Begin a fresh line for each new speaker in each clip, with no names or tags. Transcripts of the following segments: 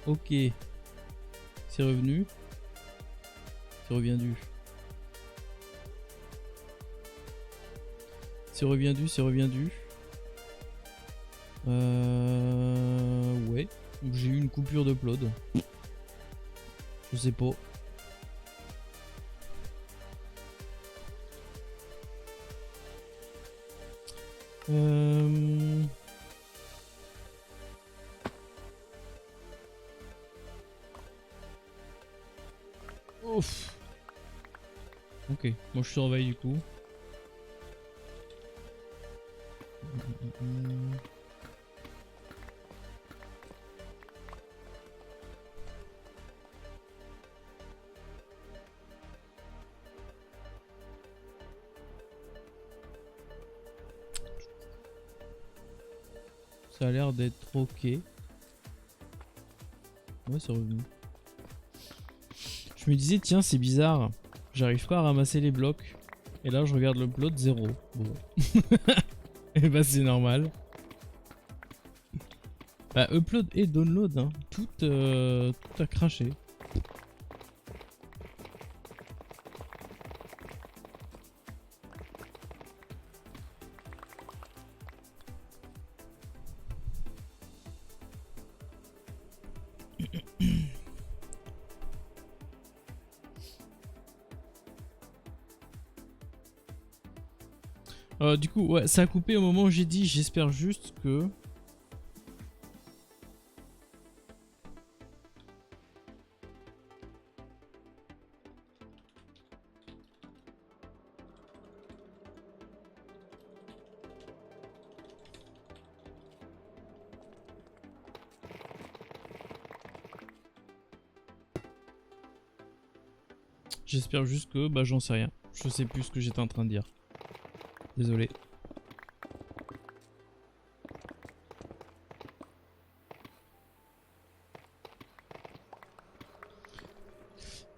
Ok. C'est revenu. C'est reviendu. C'est reviendu, c'est reviendu. Ouais. J'ai eu une coupure d'upload. Je sais pas. Ouf. Ok, moi je surveille du coup. Ça a l'air d'être ok. Ouais, c'est revenu. Je me disais, tiens, c'est bizarre. J'arrive pas à ramasser les blocs. Et là, je regarde l'upload, 0. Bon. Et bah, c'est normal. Bah, upload et download, hein. Tout a craché. Du coup, ouais, ça a coupé au moment où j'ai dit, j'espère juste que... J'espère juste que, bah j'en sais rien. Je sais plus ce que j'étais en train de dire. Désolé.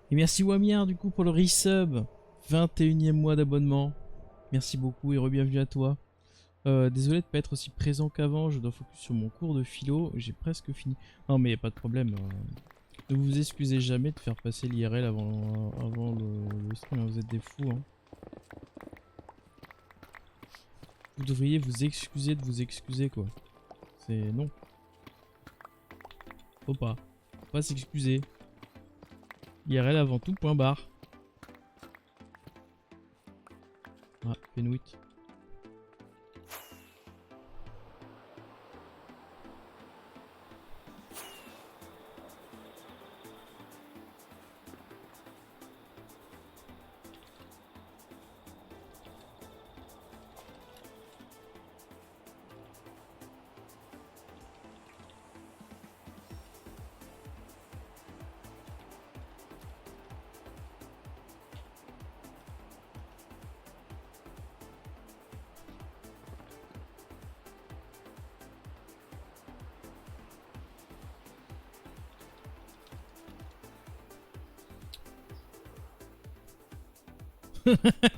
Et merci Wamier du coup pour le resub. 21e mois d'abonnement. Merci beaucoup et re-bienvenue à toi. Désolé de pas être aussi présent qu'avant, je dois focus sur mon cours de philo, j'ai presque fini. Non mais y a pas de problème. Ne vous excusez jamais de faire passer l'IRL avant le stream, hein, vous êtes des fous. Hein. Vous devriez vous excuser de vous excuser quoi. C'est non. Faut pas. Faut pas s'excuser. IRL avant tout, point barre. Ah, Penwit.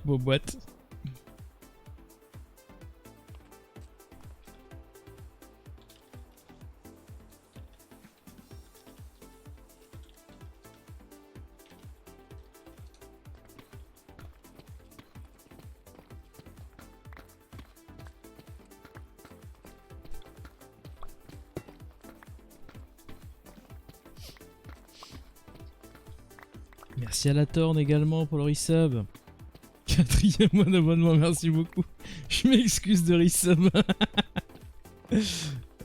Beau boîte. Merci à la Torne également pour le resub. 4e mois d'abonnement, merci beaucoup. Je m'excuse de resub.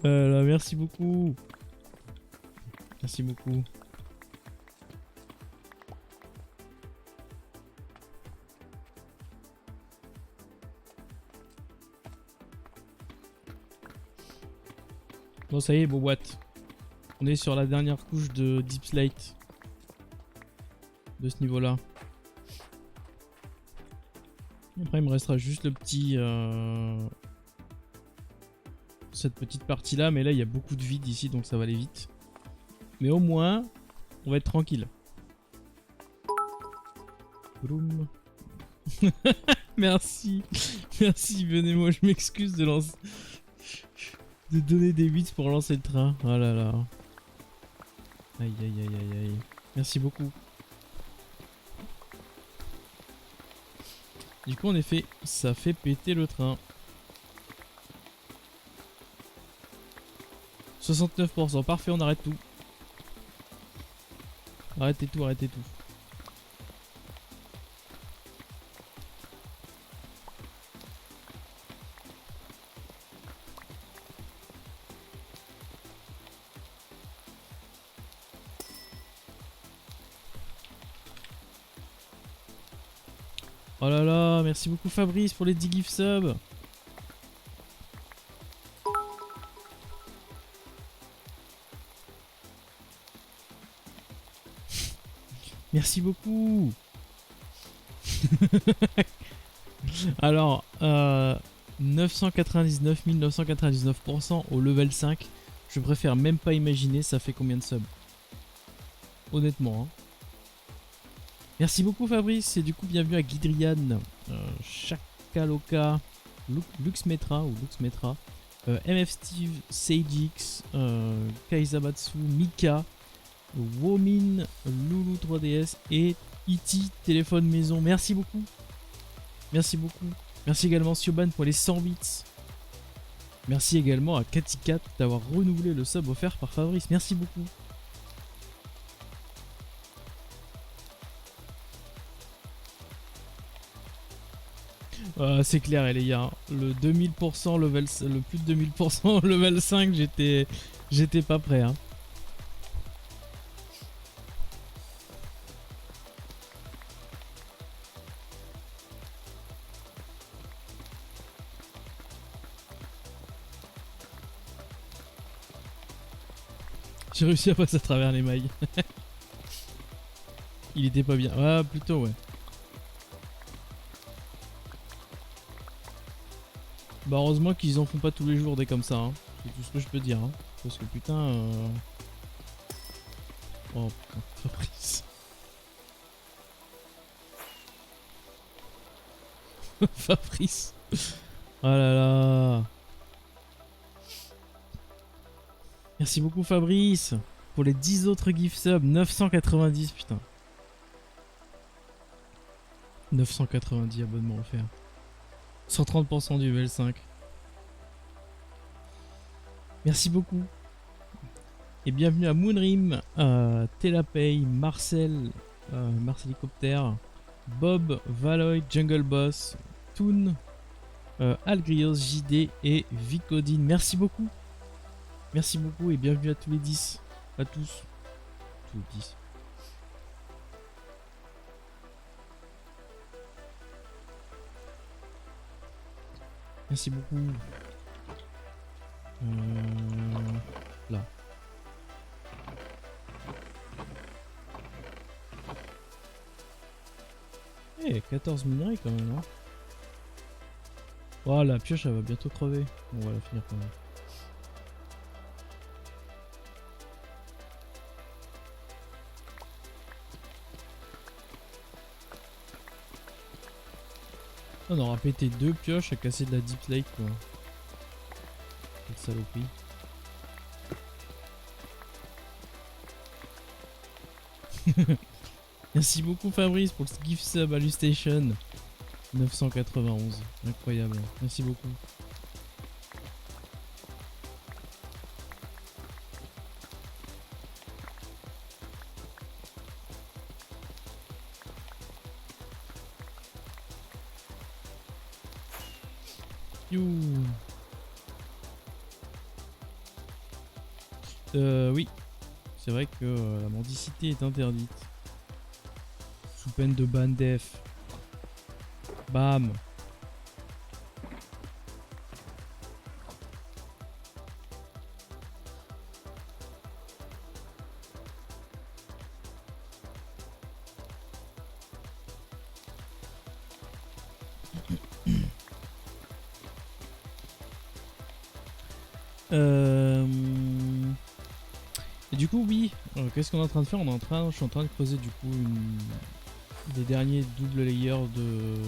Là, merci beaucoup. Merci beaucoup. Bon, ça y est, beau boîte. On est sur la dernière couche de Deep Slate. De ce niveau-là. Après, il me restera juste le petit... cette petite partie-là. Mais là, il y a beaucoup de vide ici, donc ça va aller vite. Mais au moins, on va être tranquille. Boum. Merci. Merci, venez-moi, je m'excuse de lancer... de donner des 8 pour lancer le train. Oh là là. Aïe aïe aïe aïe aïe. Merci beaucoup. Du coup en effet, ça fait péter le train. 69%, parfait, on arrête tout. Arrêtez tout, arrêtez tout. Oh là là, merci beaucoup Fabrice pour les 10 gift subs. Merci beaucoup. Alors, 999 999% au level 5. Je préfère même pas imaginer ça fait combien de subs. Honnêtement. Hein. Merci beaucoup Fabrice. Et du coup, bienvenue à Guidrian, Chakaloka, Luxmetra ou Luxmetra, MF Steve, Sagex, Kaizamatsu, Mika, Womin, Loulou 3DS et E.T. téléphone maison. Merci beaucoup. Merci beaucoup. Merci également Sioban pour les 100 bits. Merci également à Katikat d'avoir renouvelé le sub offert par Fabrice. Merci beaucoup. C'est clair les gars. Le 2000% level, le plus de 2000% level 5, j'étais pas prêt. Hein. J'ai réussi à passer à travers les mailles. Il était pas bien. Ah, plutôt, ouais. Bah, heureusement qu'ils en font pas tous les jours des comme ça. Hein. C'est tout ce que je peux dire. Hein. Parce que putain. Oh putain, Fabrice. Fabrice. Oh là là. Merci beaucoup Fabrice pour les 10 autres gift subs. 990 putain. 990 abonnements offerts. 130% du level 5. Merci beaucoup. Et bienvenue à Moonrim, Telapay, Marcel, Marcelicopter, Bob, Valoy, Jungle Boss, Toon, Algrios, JD et Vicodine. Merci beaucoup. Merci beaucoup et bienvenue à tous les 10. À tous. Tous les 10. Merci beaucoup. Là. Eh, 14 minerais quand même. Hein. Oh, la pioche elle va bientôt crever. On va la finir quand même. On aura pété 2 pioches à casser de la deep lake quoi. Quelle saloperie. Merci beaucoup Fabrice pour le gift sub à Lustation. 991. Incroyable. Merci beaucoup. Oui. C'est vrai que la mendicité est interdite. Sous peine de ban def. Bam. Et du coup oui, qu'est-ce qu'on est en train de faire? Je suis en train de creuser du coup des derniers double layers de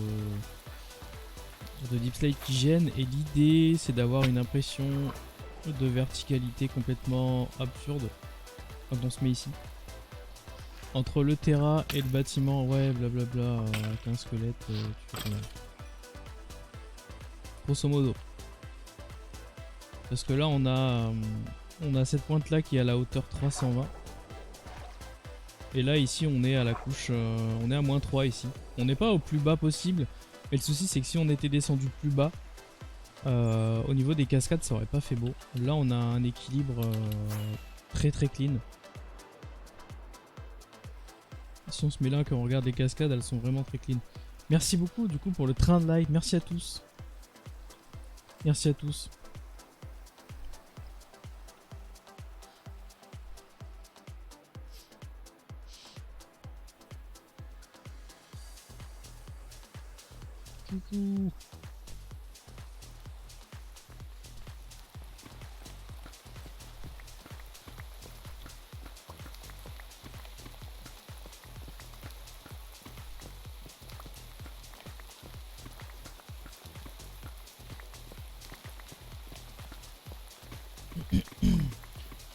Deep Slate qui gênent et l'idée c'est d'avoir une impression de verticalité complètement absurde. quand on se met ici. Entre le terra et le bâtiment, ouais, blablabla, avec un squelette, tu fais combien? Grosso modo. Parce que là, on a cette pointe là qui est à la hauteur 320. Et là, ici, on est à la couche, on est à -3 ici. On n'est pas au plus bas possible. Mais le souci, c'est que si on était descendu plus bas, au niveau des cascades, ça aurait pas fait beau. Là, on a un équilibre très très clean. Si on se met là, quand on regarde les cascades, elles sont vraiment très clean. Merci beaucoup du coup pour le train de live. Merci à tous. Merci à tous. Coucou.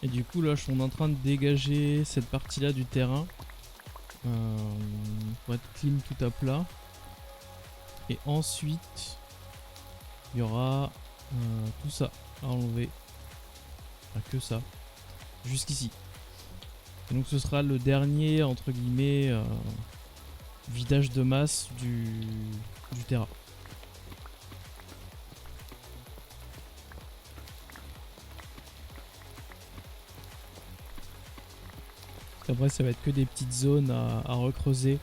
Et du coup là on est en train de dégager cette partie là du terrain pour être clean tout à plat. Et ensuite il y aura tout ça à enlever. Enfin que ça. Jusqu'ici. Et donc ce sera le dernier entre guillemets vidage de masse du terrain. Après ça va être que des petites zones à recreuser,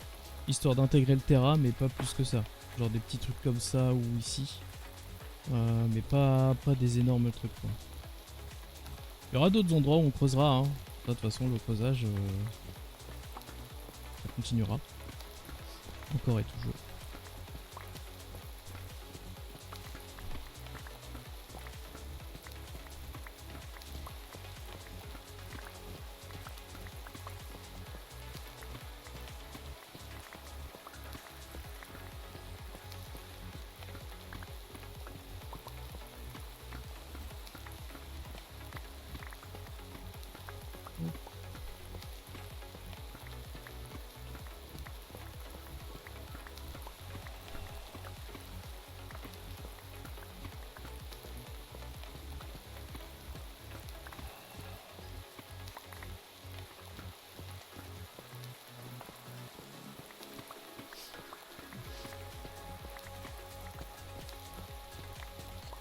histoire d'intégrer le terrain, mais pas plus que ça. Genre des petits trucs comme ça ou ici. Mais pas des énormes trucs quoi. Il y aura d'autres endroits où on creusera. Hein. De toute façon le creusage ça continuera. Encore et toujours.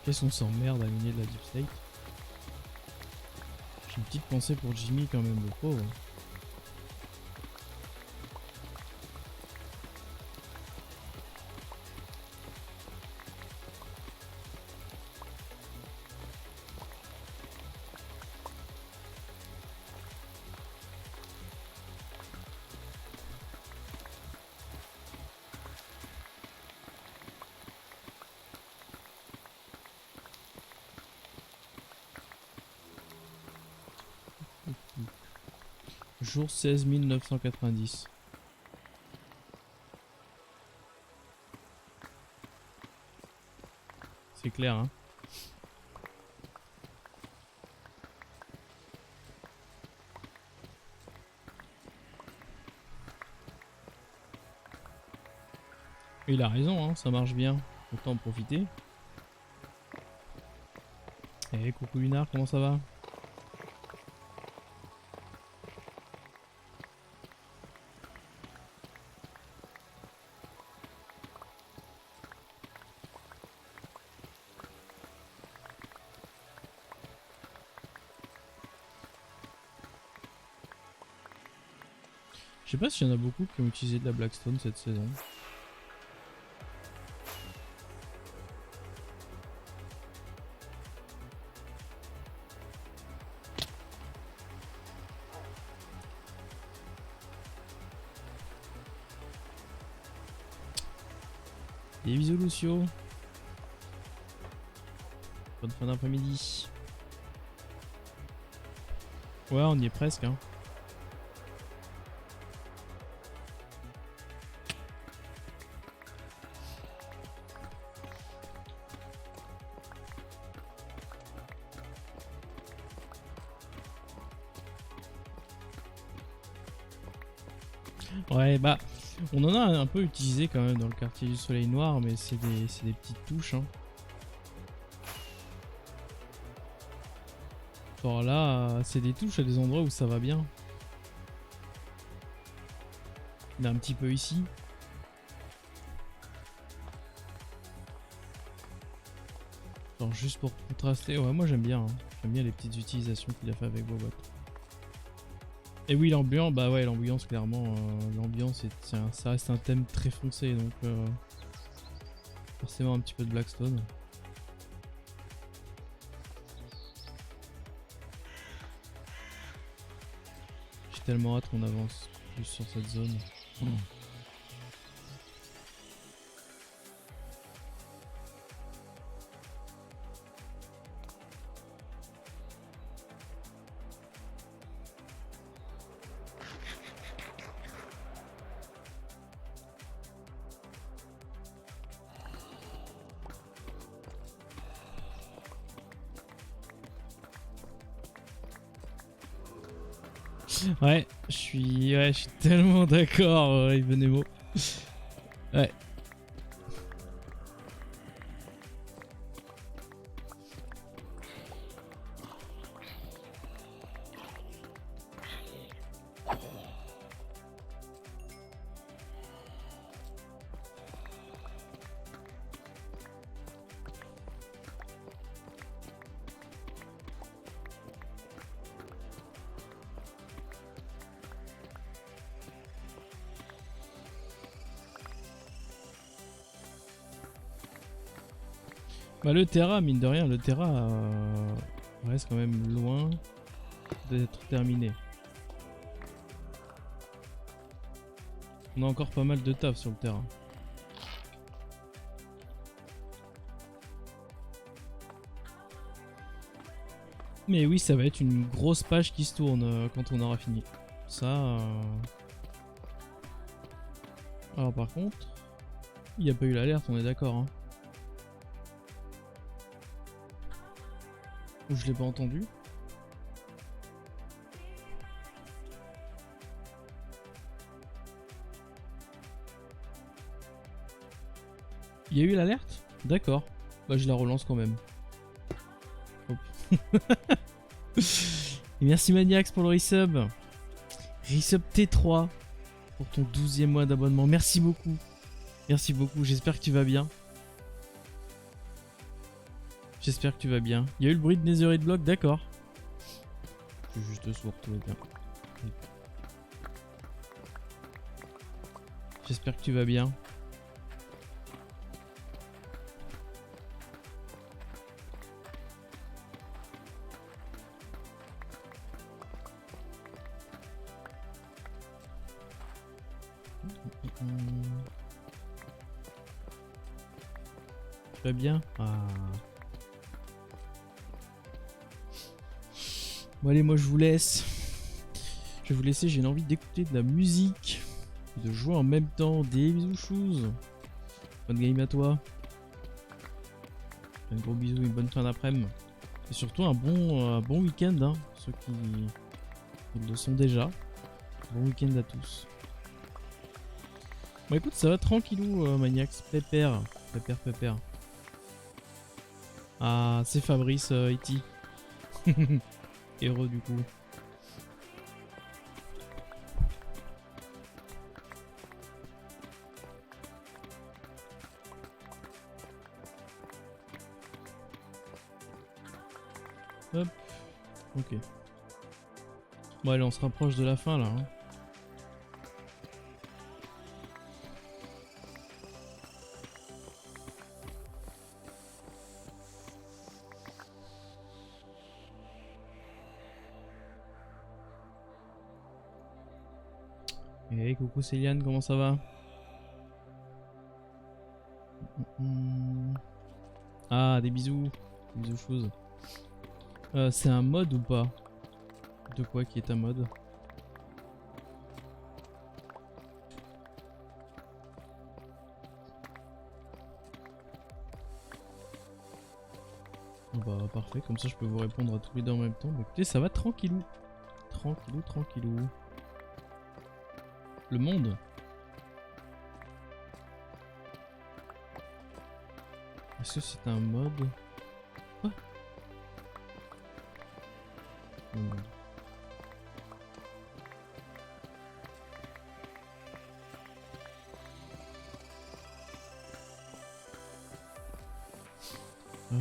Qu'est-ce qu'on s'emmerde à miner de la deep state. J'ai une petite pensée pour Jimmy quand même, le pauvre. Jour 16 990. C'est clair, hein. Il a raison, hein, ça marche bien. Autant en profiter. Eh, coucou Lunar, comment ça va? Je sais pas s'il y en a beaucoup qui ont utilisé de la Blackstone cette saison. Des bisous Lucio. Bonne fin d'après-midi. Ouais, on y est presque, hein. Ouais, bah, on en a un peu utilisé quand même dans le quartier du Soleil Noir, mais c'est des petites touches. Hein. Genre là, c'est des touches à des endroits où ça va bien. Il y en a un petit peu ici. Genre juste pour contraster. Ouais, moi j'aime bien. Hein. J'aime bien les petites utilisations qu'il a fait avec Bobot. Et oui, l'ambiance, bah ouais, l'ambiance, clairement. L'ambiance, ça reste un thème très foncé, donc forcément un petit peu de Blackstone. J'ai tellement hâte qu'on avance plus sur cette zone. Ouais, je suis tellement d'accord, Ibenemo. Ouais. Bah le Terra, mine de rien, le Terra reste quand même loin d'être terminé. On a encore pas mal de taf sur le terrain. Mais oui, ça va être une grosse page qui se tourne quand on aura fini. Ça... Alors par contre, il n'y a pas eu l'alerte, on est d'accord. Hein. Ou je l'ai pas entendu. Il y a eu l'alerte? D'accord. Bah je la relance quand même. Hop. Et merci Maniax pour le resub. Resub T3 pour ton 12e mois d'abonnement. Merci beaucoup. Merci beaucoup, j'espère que tu vas bien. J'espère que tu vas bien. Il y a eu le bruit de Netherite Block, d'accord. Je suis juste sourd, tout va bien. J'espère que tu vas bien. Tu vas bien? Ah. Bon allez, moi je vous laisse. Je vais vous laisser, j'ai envie d'écouter de la musique. De jouer en même temps. Des bisous shoes. Bonne game à toi. Un gros bisou, une bonne fin d'après-midi. Et surtout un bon week-end, hein, ceux qui le sont déjà. Bon week-end à tous. Bon écoute, ça va tranquillou, Maniax. Pépère. Pépère. Ah, c'est Fabrice, E.T. Heureux du coup. Hop. Ok. Bon allez, on se rapproche de la fin là. Hein. Hey, coucou Céliane, comment ça va? Ah, des bisous. Des bisous choses. C'est un mode ou pas? De quoi qui est un mode? Oh bah parfait, comme ça je peux vous répondre à tous les deux en même temps. Bah, écoutez, ça va tranquillou. Tranquillou. Le monde. Est-ce que c'est un mode? Quoi? Le monde.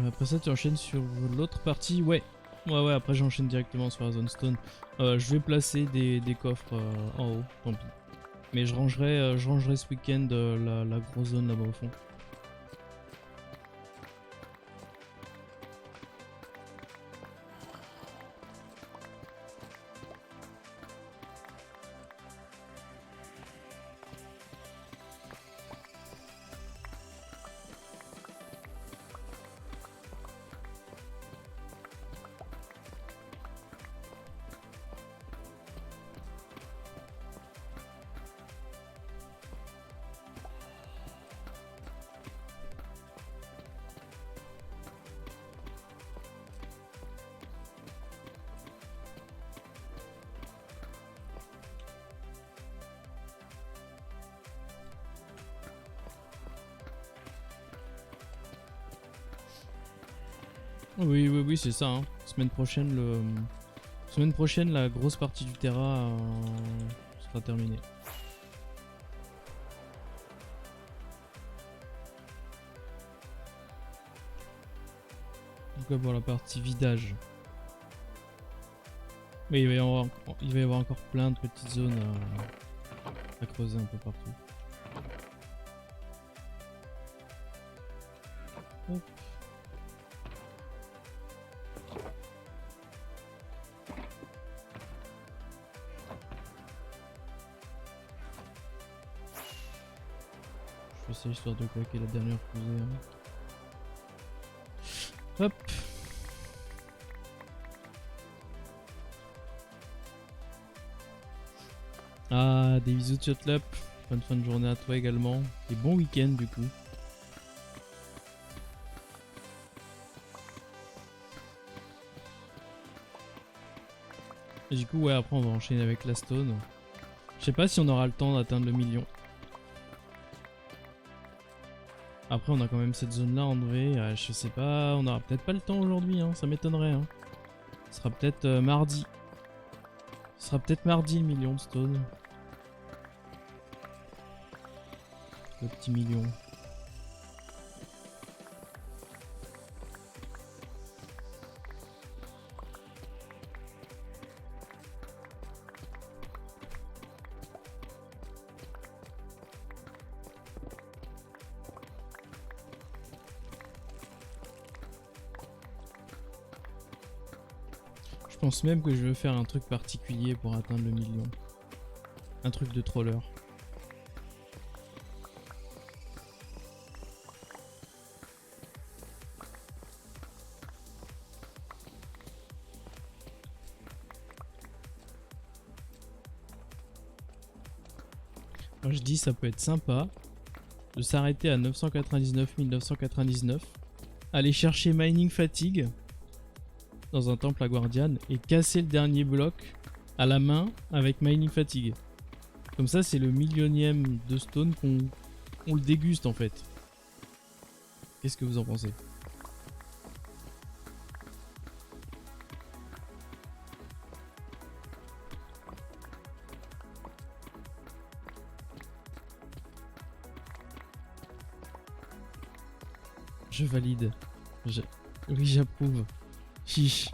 Après ça, tu enchaînes sur l'autre partie. Ouais. Ouais, après j'enchaîne directement sur la zone stone. Je vais placer des coffres en haut, tant pis. Mais je rangerai ce week-end la grosse zone là-bas au fond. Oui, c'est ça. Hein. Semaine prochaine, la grosse partie du Terra sera terminée. Donc là, pour la partie vidage. Mais il va y avoir encore plein de petites zones à creuser un peu partout. Hop. Je fais ça histoire de claquer la dernière fusée. Hein. Hop. Ah, des bisous de Chotlap. Bonne fin de journée à toi également. Et bon week-end du coup. Et du coup, ouais, après on va enchaîner avec la stone. Je sais pas si on aura le temps d'atteindre le million. Après, on a quand même cette zone là en vrai. Je sais pas, on aura peut-être pas le temps aujourd'hui, hein, ça m'étonnerait. Hein. Ce sera peut-être mardi. Ce sera peut-être mardi le million de stone. Le petit million. Je pense même que je veux faire un truc particulier pour atteindre le million. Un truc de troller. Alors je dis ça peut être sympa de s'arrêter à 999 999, aller chercher mining fatigue dans un temple à Guardian et casser le dernier bloc à la main avec mining fatigue. Comme ça c'est le millionième de stone qu'on le déguste en fait. Qu'est-ce que vous en pensez? Je valide. Oui, j'approuve. Chiche.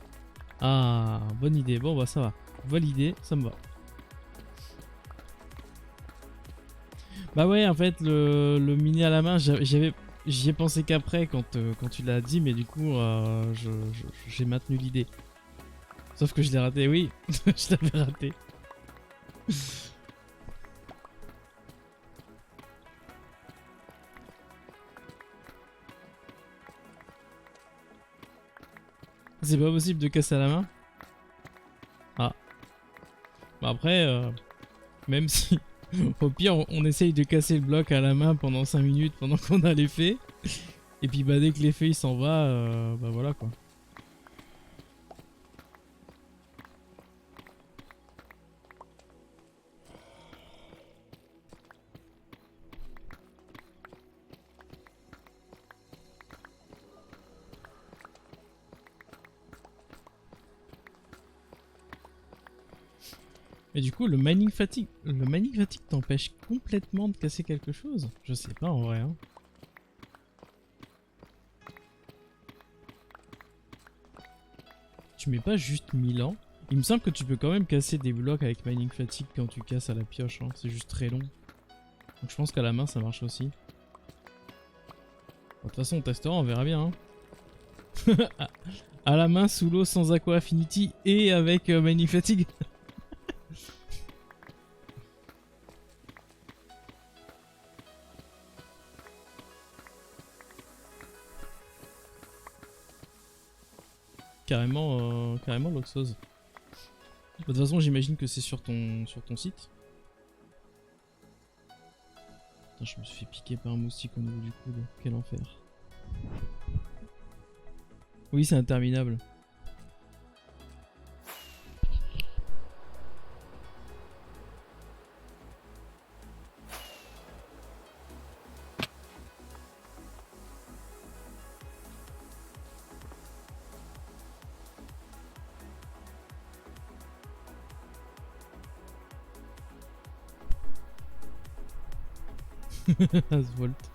Ah, bonne idée. Bon, bah ça va. Validé, ça me va. Bah ouais, en fait, le mini à la main, j'y ai pensé qu'après quand tu l'as dit, mais du coup, j'ai maintenu l'idée. Sauf que je l'ai raté, oui. Je l'avais raté. C'est pas possible de casser à la main? Ah. Bah après, même si... Au pire, on essaye de casser le bloc à la main pendant 5 minutes pendant qu'on a l'effet. Et puis bah dès que l'effet il s'en va, bah voilà quoi. Mais du coup, le mining fatigue t'empêche complètement de casser quelque chose? Je sais pas en vrai. Hein. Tu mets pas juste 1000 ans? Il me semble que tu peux quand même casser des blocs avec mining fatigue quand tu casses à la pioche. Hein. C'est juste très long. Donc je pense qu'à la main ça marche aussi. Bon, de toute façon on testera, on verra bien. Hein. À la main, sous l'eau, sans Aqua Affinity et avec mining fatigue. Carrément l'Oxose. De toute façon, j'imagine que c'est sur ton site. Putain, je me suis fait piquer par un moustique au niveau du coude. Quel enfer. Oui, c'est interminable. Asvolt.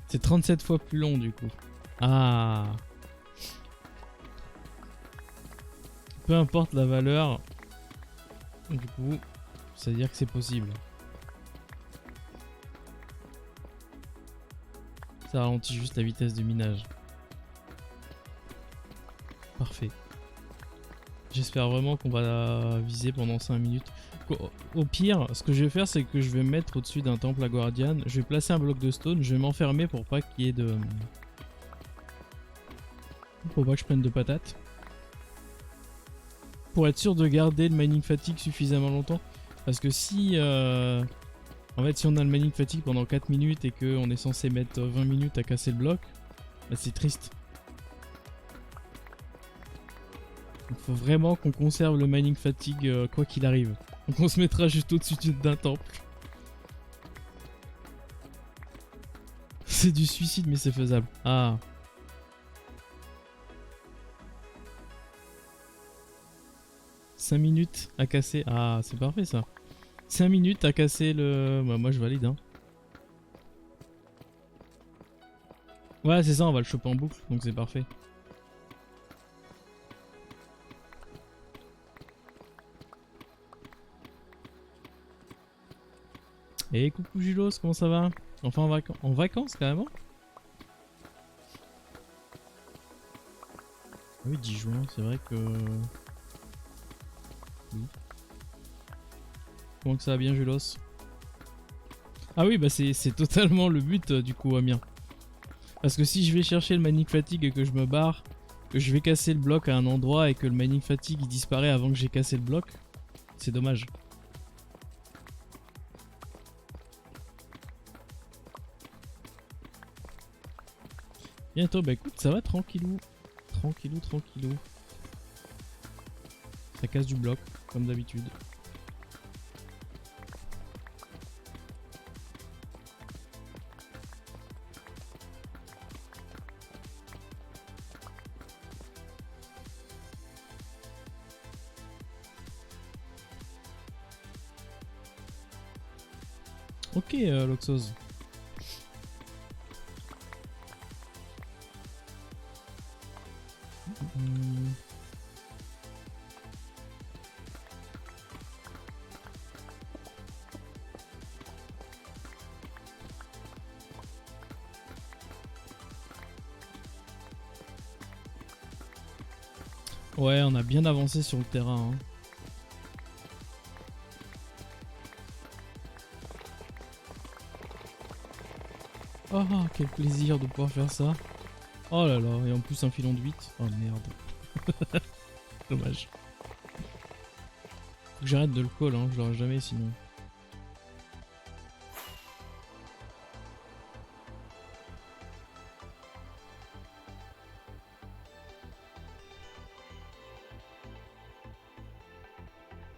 C'est 37 fois plus long du coup. Ah. Peu importe la valeur. Du coup, ça veut dire que c'est possible. Ça ralentit juste la vitesse de minage. Parfait. J'espère vraiment qu'on va viser pendant 5 minutes. Au pire, ce que je vais faire, c'est que je vais me mettre au-dessus d'un temple à Guardian. Je vais placer un bloc de stone. Je vais m'enfermer pour pas qu'il y ait de... Pour pas que je prenne de patates. Pour être sûr de garder le mining fatigue suffisamment longtemps. Parce que si... En fait, si on a le mining fatigue pendant 4 minutes et qu'on est censé mettre 20 minutes à casser le bloc, bah c'est triste. Il faut vraiment qu'on conserve le mining fatigue quoi qu'il arrive. Donc on se mettra juste au-dessus d'un temple. C'est du suicide mais c'est faisable. Ah. « 5 minutes à casser. Ah, c'est parfait ça. 5 minutes à casser le... Bah, moi je valide hein. Ouais c'est ça, on va le choper en boucle, donc c'est parfait. Et coucou Julos, comment ça va? Enfin en vacances carrément? Oui 10 juin, c'est vrai que... Oui. Comment que ça va bien Julos? Ah oui bah c'est totalement le but du coup Amir. Parce que si je vais chercher le mining fatigue et que je me barre, que je vais casser le bloc à un endroit et que le mining fatigue il disparaît avant que j'ai cassé le bloc, c'est dommage. Bientôt, bah écoute, ça va tranquillou. Tranquillou. Ça casse du bloc, comme d'habitude. Ok, Loxos. Ouais, on a bien avancé sur le terrain. Hein. Oh, quel plaisir de pouvoir faire ça. Oh là là, et en plus un filon de 8. Oh merde. Dommage. Faut que j'arrête de le call, hein, je l'aurai jamais sinon.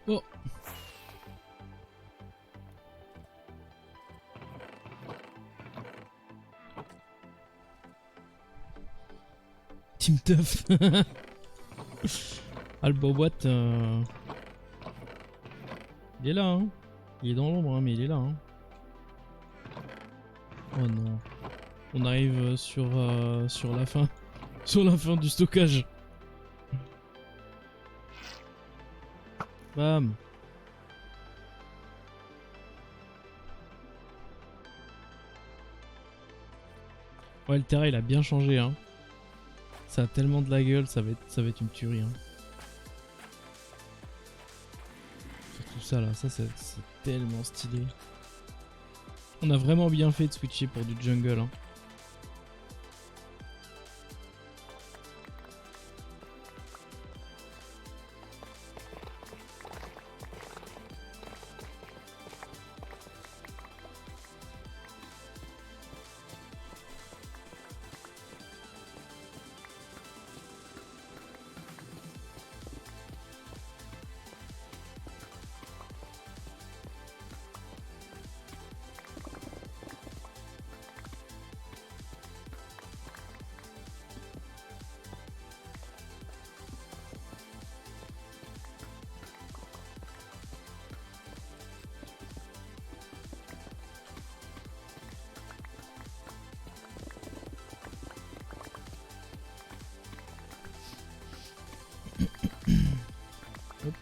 Oh. Team Tough. Ah, le boîte, il est là, hein. Il est dans l'ombre, hein, mais il est là, hein. Oh non. On arrive sur la fin. Sur la fin du stockage. Bam. Ouais, le terrain il a bien changé, hein. Ça a tellement de la gueule, ça va être une tuerie, hein. Surtout ça là, ça c'est tellement stylé. On a vraiment bien fait de switcher pour du jungle, hein. Hop.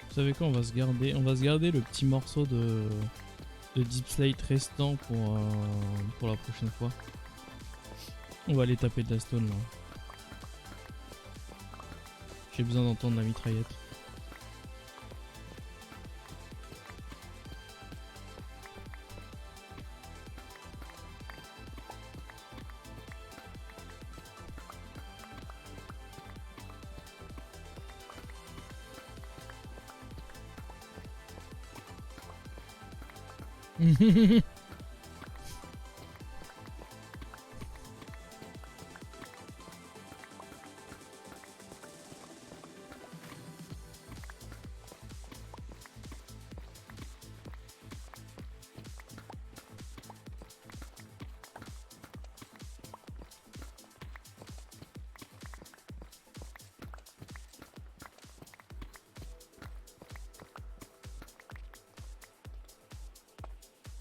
Vous savez quoi, on va se garder le petit morceau de Deep Slate restant pour la prochaine fois. On va aller taper de la stone là. J'ai besoin d'entendre la mitraillette.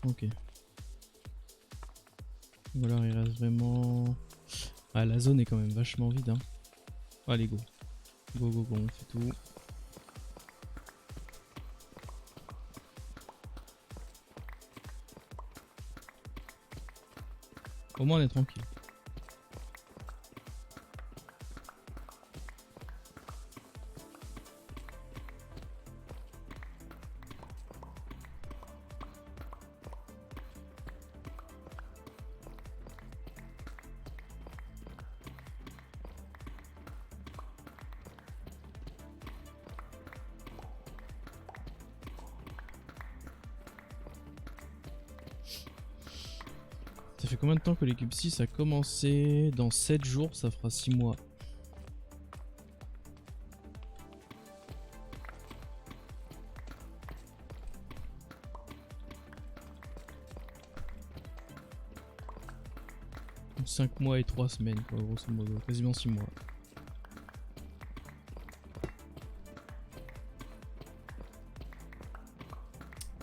Ok. Alors il reste vraiment... Ah, la zone est quand même vachement vide, hein. Allez, go. Go, go, go, on fait tout. Au moins on est tranquille. Ça fait combien de temps que l'équipe 6 a commencé? Dans 7 jours, ça fera 6 mois. Donc 5 mois et 3 semaines, quoi, grosso modo. Quasiment 6 mois.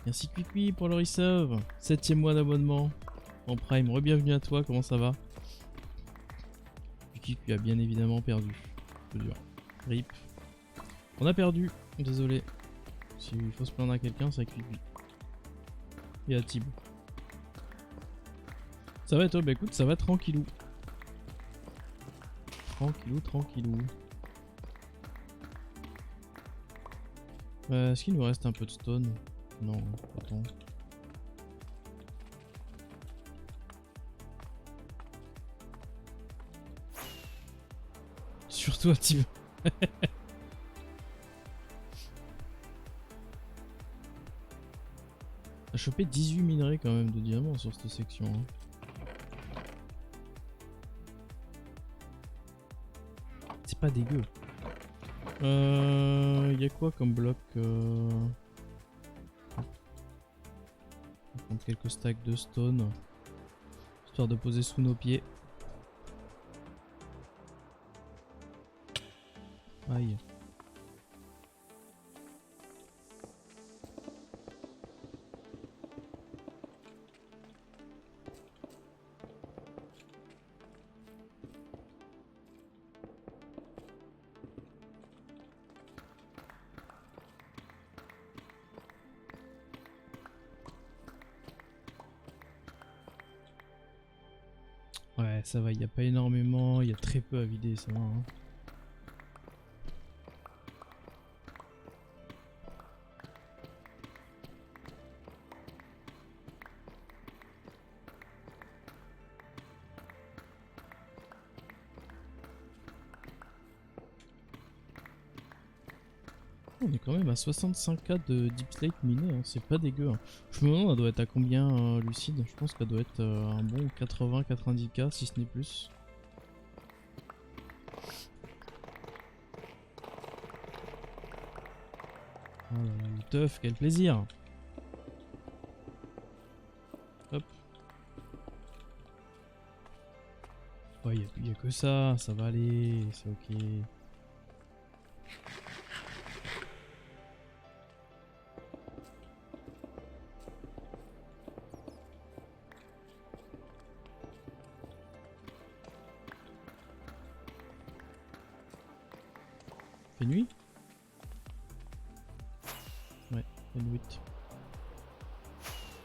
Merci Quickly pour le resub. 7ème mois d'abonnement. En prime, re-bienvenue à toi, comment ça va? Qui a bien évidemment perdu. C'est dur. RIP. On a perdu, désolé. S'il faut se plaindre à quelqu'un, c'est avec lui. Et à Tib. Ça va toi? Bah écoute, ça va tranquillou. Tranquillou, tranquillou. Est-ce qu'il nous reste un peu de stone? Non, attends. Sur toi, tu veux. On a chopé 18 minerais quand même de diamants sur cette section. Hein. C'est pas dégueu. Y a quoi comme bloc On va prendre quelques stacks de stone. Histoire de poser sous nos pieds. Aïe. Ouais, ça va, il n'y a pas énormément, il y a très peu à vider, ça va. Hein. On est quand même à 65K de deep slate miné, hein. C'est pas dégueu. Hein. Je me demande, elle doit être à combien lucide? Je pense qu'elle doit être un bon 80-90K si ce n'est plus. Oh là là, le teuf, quel plaisir! Hop. Ouais, y a que ça va aller, c'est ok. Fait nuit? Ouais, fait nuit.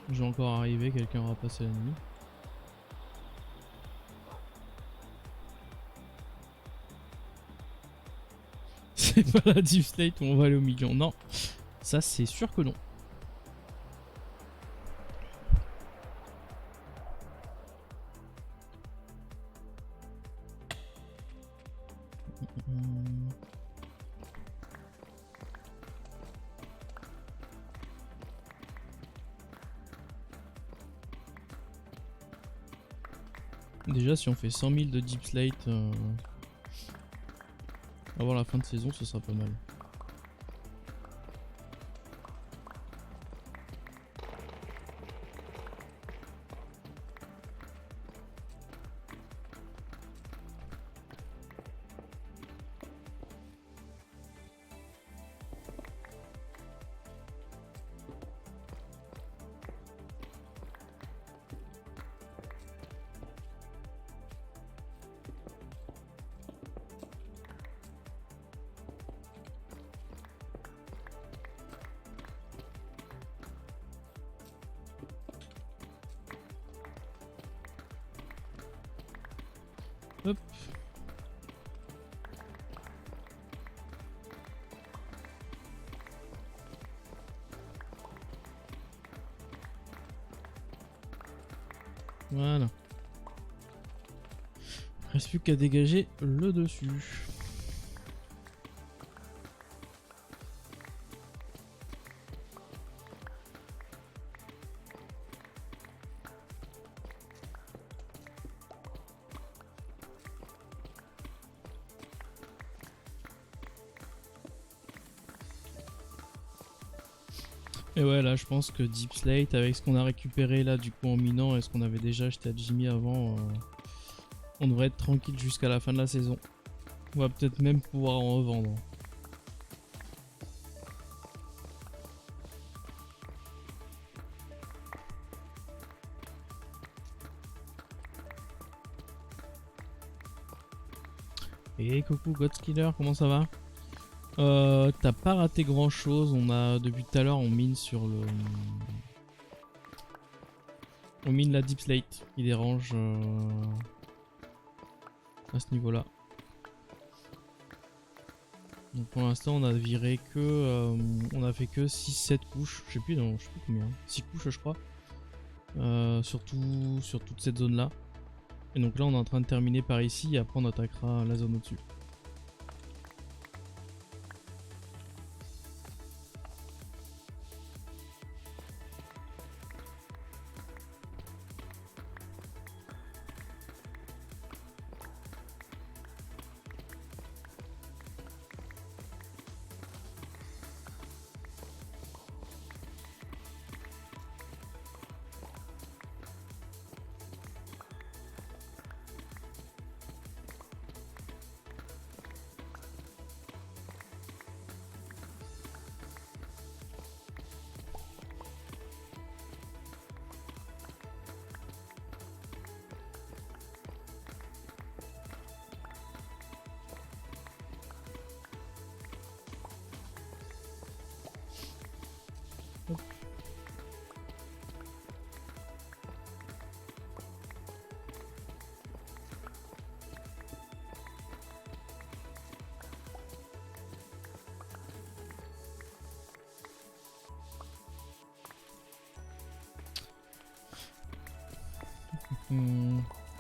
Je vais encore arriver, quelqu'un aura passé la nuit. C'est pas la deep slate où on va aller au million, non. Ça c'est sûr que non. Déjà si on fait 100 000 de deep slate avant la fin de saison, ce sera pas mal. Hop. Voilà. Reste plus qu'à dégager le dessus. Et ouais, là je pense que Deep Slate, avec ce qu'on a récupéré là du coup en minant et ce qu'on avait déjà acheté à Jimmy avant, on devrait être tranquille jusqu'à la fin de la saison. On va peut-être même pouvoir en revendre. Et coucou Godskiller, comment ça va? T'as pas raté grand chose, on a depuis tout à l'heure on mine sur le... On mine la Deep Slate qui dérange à ce niveau là. Donc pour l'instant on a viré que on a fait que 6-7 couches, je sais plus, non, je sais plus combien, 6 couches je crois, sur toute cette zone là. Et donc là on est en train de terminer par ici et après on attaquera la zone au-dessus.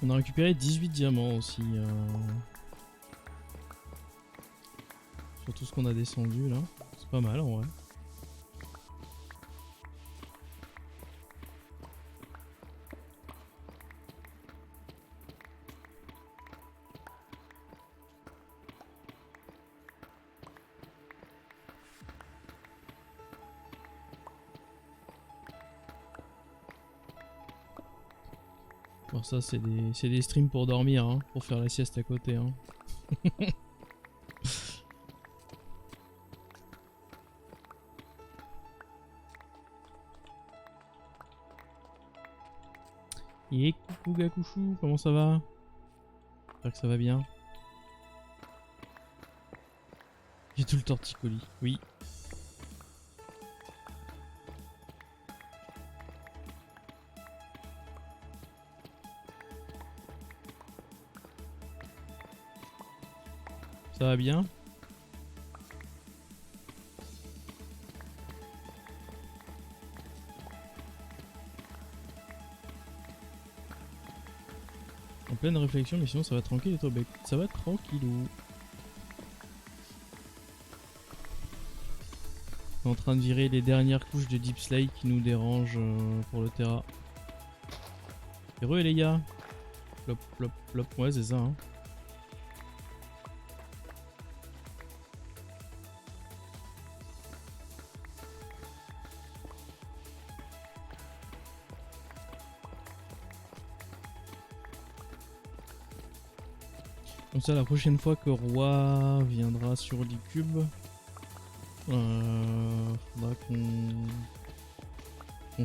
On a récupéré 18 diamants aussi. Sur tout ce qu'on a descendu là. C'est pas mal en vrai. Bon ça c'est des streams pour dormir, hein, pour faire la sieste à côté. Hein. Et coucou Gakuchou, comment ça va? J'espère que ça va bien. J'ai tout le torticolis, oui. Ça va bien? En pleine réflexion, mais sinon ça va tranquille et toi, bah, ça va tranquillou. On est en train de virer les dernières couches de Deep Slate qui nous dérangent pour le Terra. Heureux les gars. Plop plop plop, ouais c'est ça hein. Comme ça la prochaine fois que Roi viendra sur l'E-Cube, faudra qu'on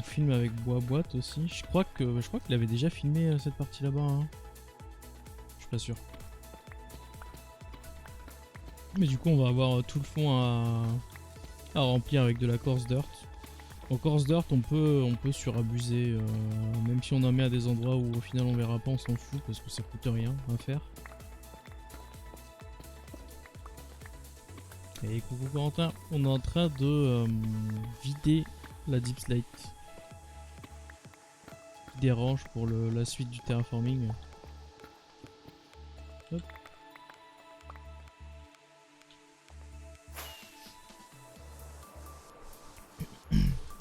filme avec Boîte aussi. Je crois qu'il avait déjà filmé cette partie là-bas. Hein. Je suis pas sûr. Mais du coup on va avoir tout le fond à remplir avec de la coarse dirt. En coarse dirt on peut surabuser, même si on en met à des endroits où au final on verra pas, on s'en fout parce que ça coûte rien à faire. Et coucou Corentin, on est en train de vider la Deep Slate. Qui dérange pour la suite du terraforming. Hop.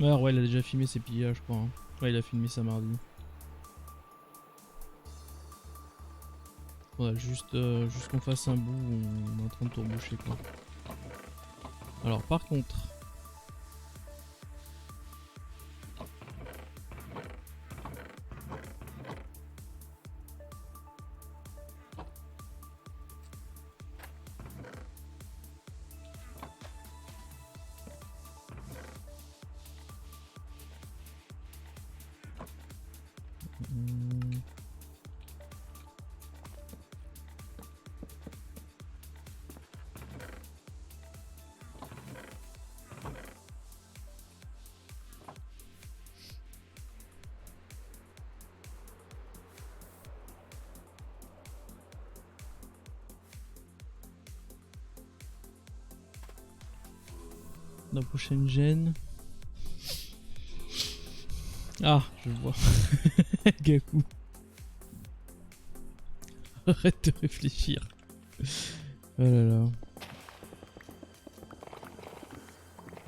Ouais, il a déjà filmé ses pillages, je crois. Hein. Ouais, il a filmé ça mardi. Voilà, juste qu'on fasse un bout, on est en train de tout reboucher quoi. Alors par contre... la prochaine gêne. Ah, je vois. Gaku. Arrête de réfléchir. Oh là là.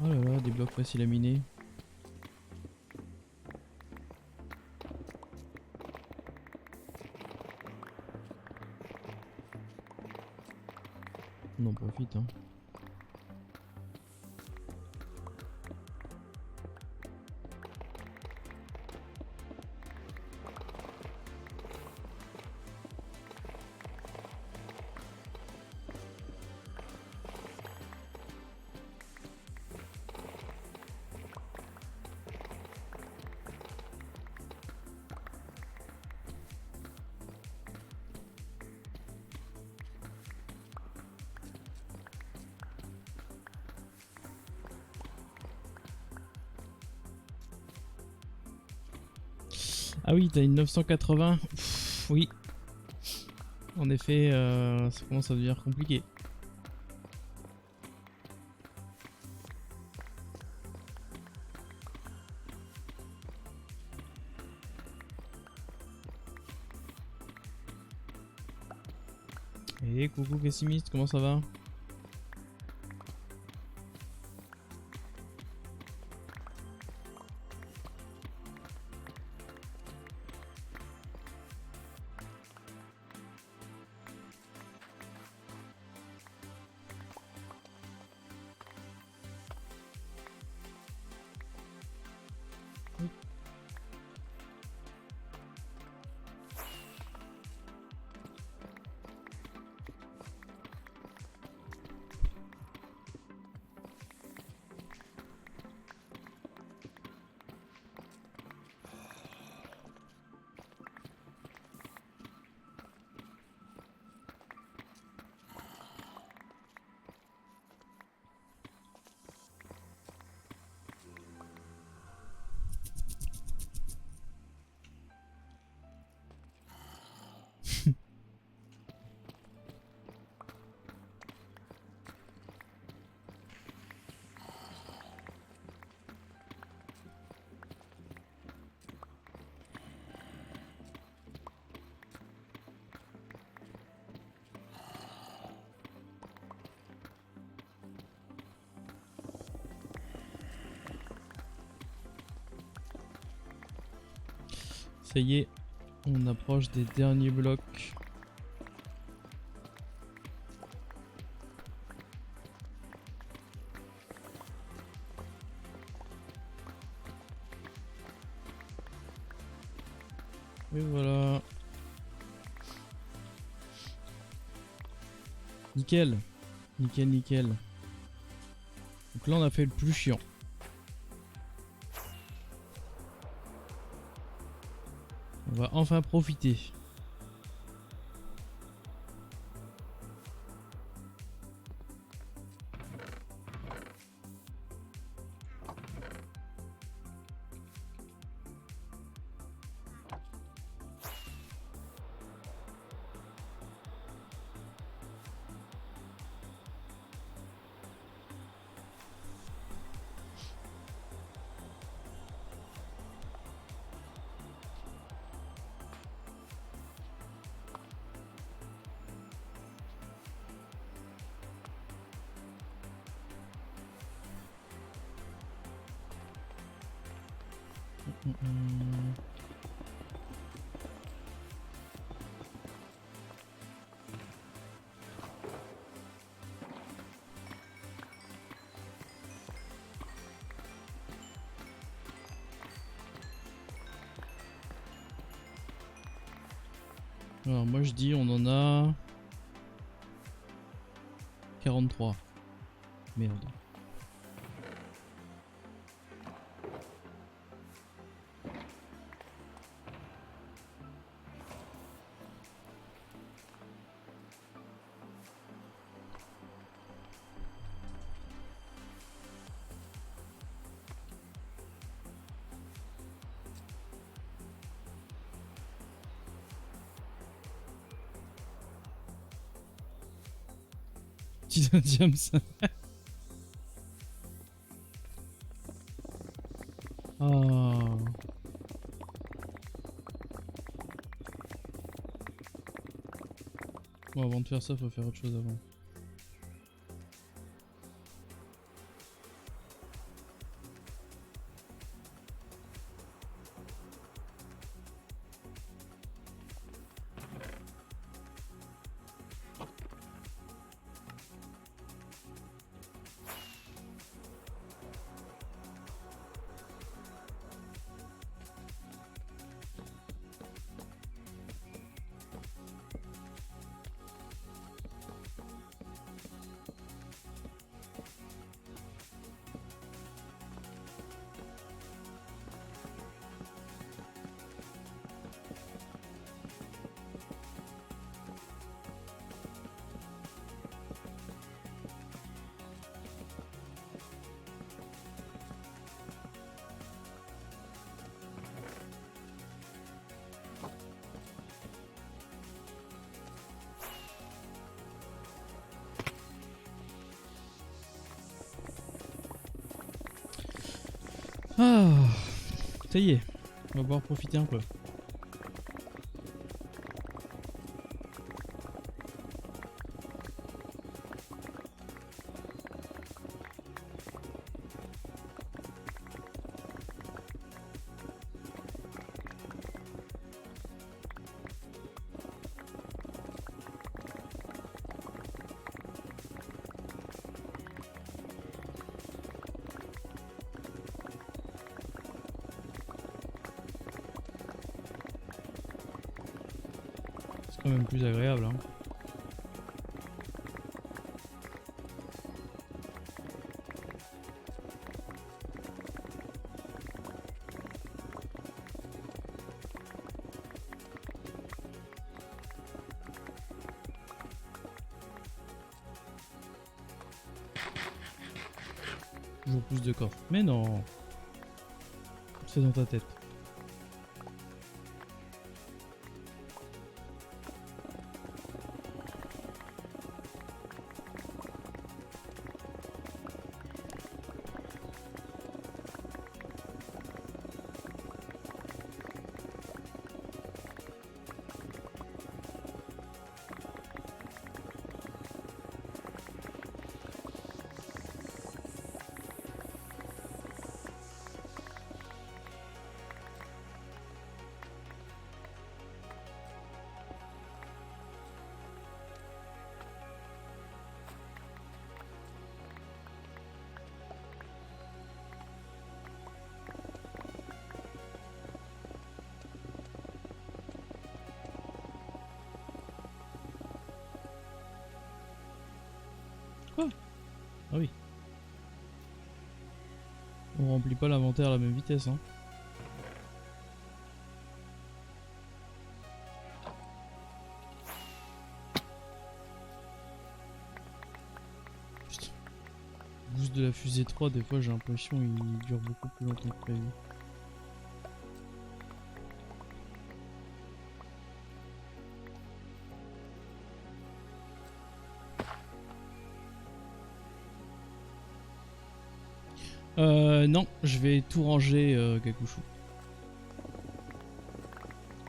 Oh là là, des blocs faciles à miner. On en profite, hein. Ah oui, t'as une 980. Pff, oui. En effet, ça commence à devenir compliqué. Et coucou pessimiste, comment ça va? Ça y est, on approche des derniers blocs. Et voilà. Nickel. Nickel, nickel. Donc là, on a fait le plus chiant. On va enfin profiter. Alors moi je dis on en a 43. Merde. Petit James. Bon, avant de faire ça, faut faire autre chose avant. Ah, ça y est, on va pouvoir profiter un peu. C'est quand même plus agréable, hein. Toujours plus de coffres. Mais non, c'est dans ta tête. Quoi? Ah oui. On remplit pas l'inventaire à la même vitesse, hein. Putain. Le boost de la fusée 3, des fois j'ai l'impression il dure beaucoup plus longtemps que prévu. Non, je vais tout ranger, Gakushou.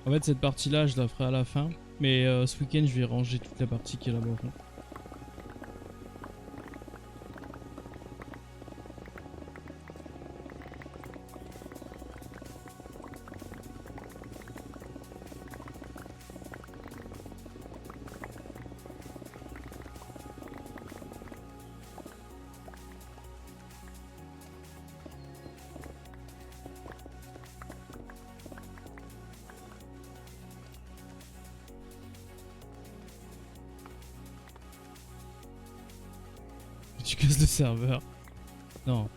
En fait, cette partie-là, je la ferai à la fin. Mais ce week-end, je vais ranger toute la partie qui est là-bas au fond. Tu casses le serveur. Non.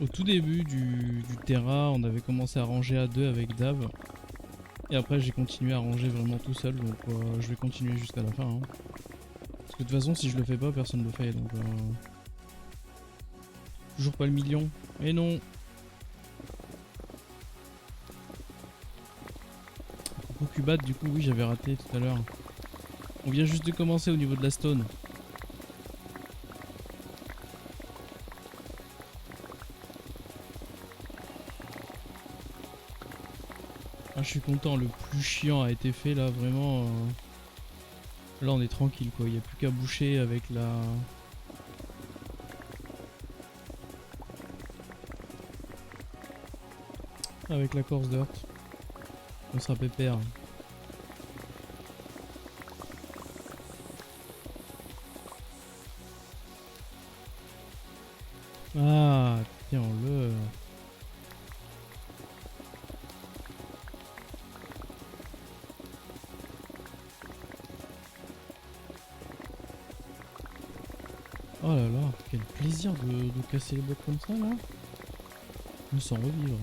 Au tout début du Terra, on avait commencé à ranger à deux avec Dave. Et après j'ai continué à ranger vraiment tout seul, donc je vais continuer jusqu'à la fin, hein. Parce que de toute façon si je le fais pas, personne ne le fait, donc toujours pas le million. Et non. Coucou Kubat, du coup oui j'avais raté tout à l'heure. On vient juste de commencer au niveau de la stone. Ah, je suis content, le plus chiant a été fait là, vraiment. Là, on est tranquille quoi. Il n'y a plus qu'à boucher avec la. Avec la course dirt. On sera pépère. Ah, tiens-le. Oh là là, quel plaisir de casser les blocs comme ça là. Je me sens revivre.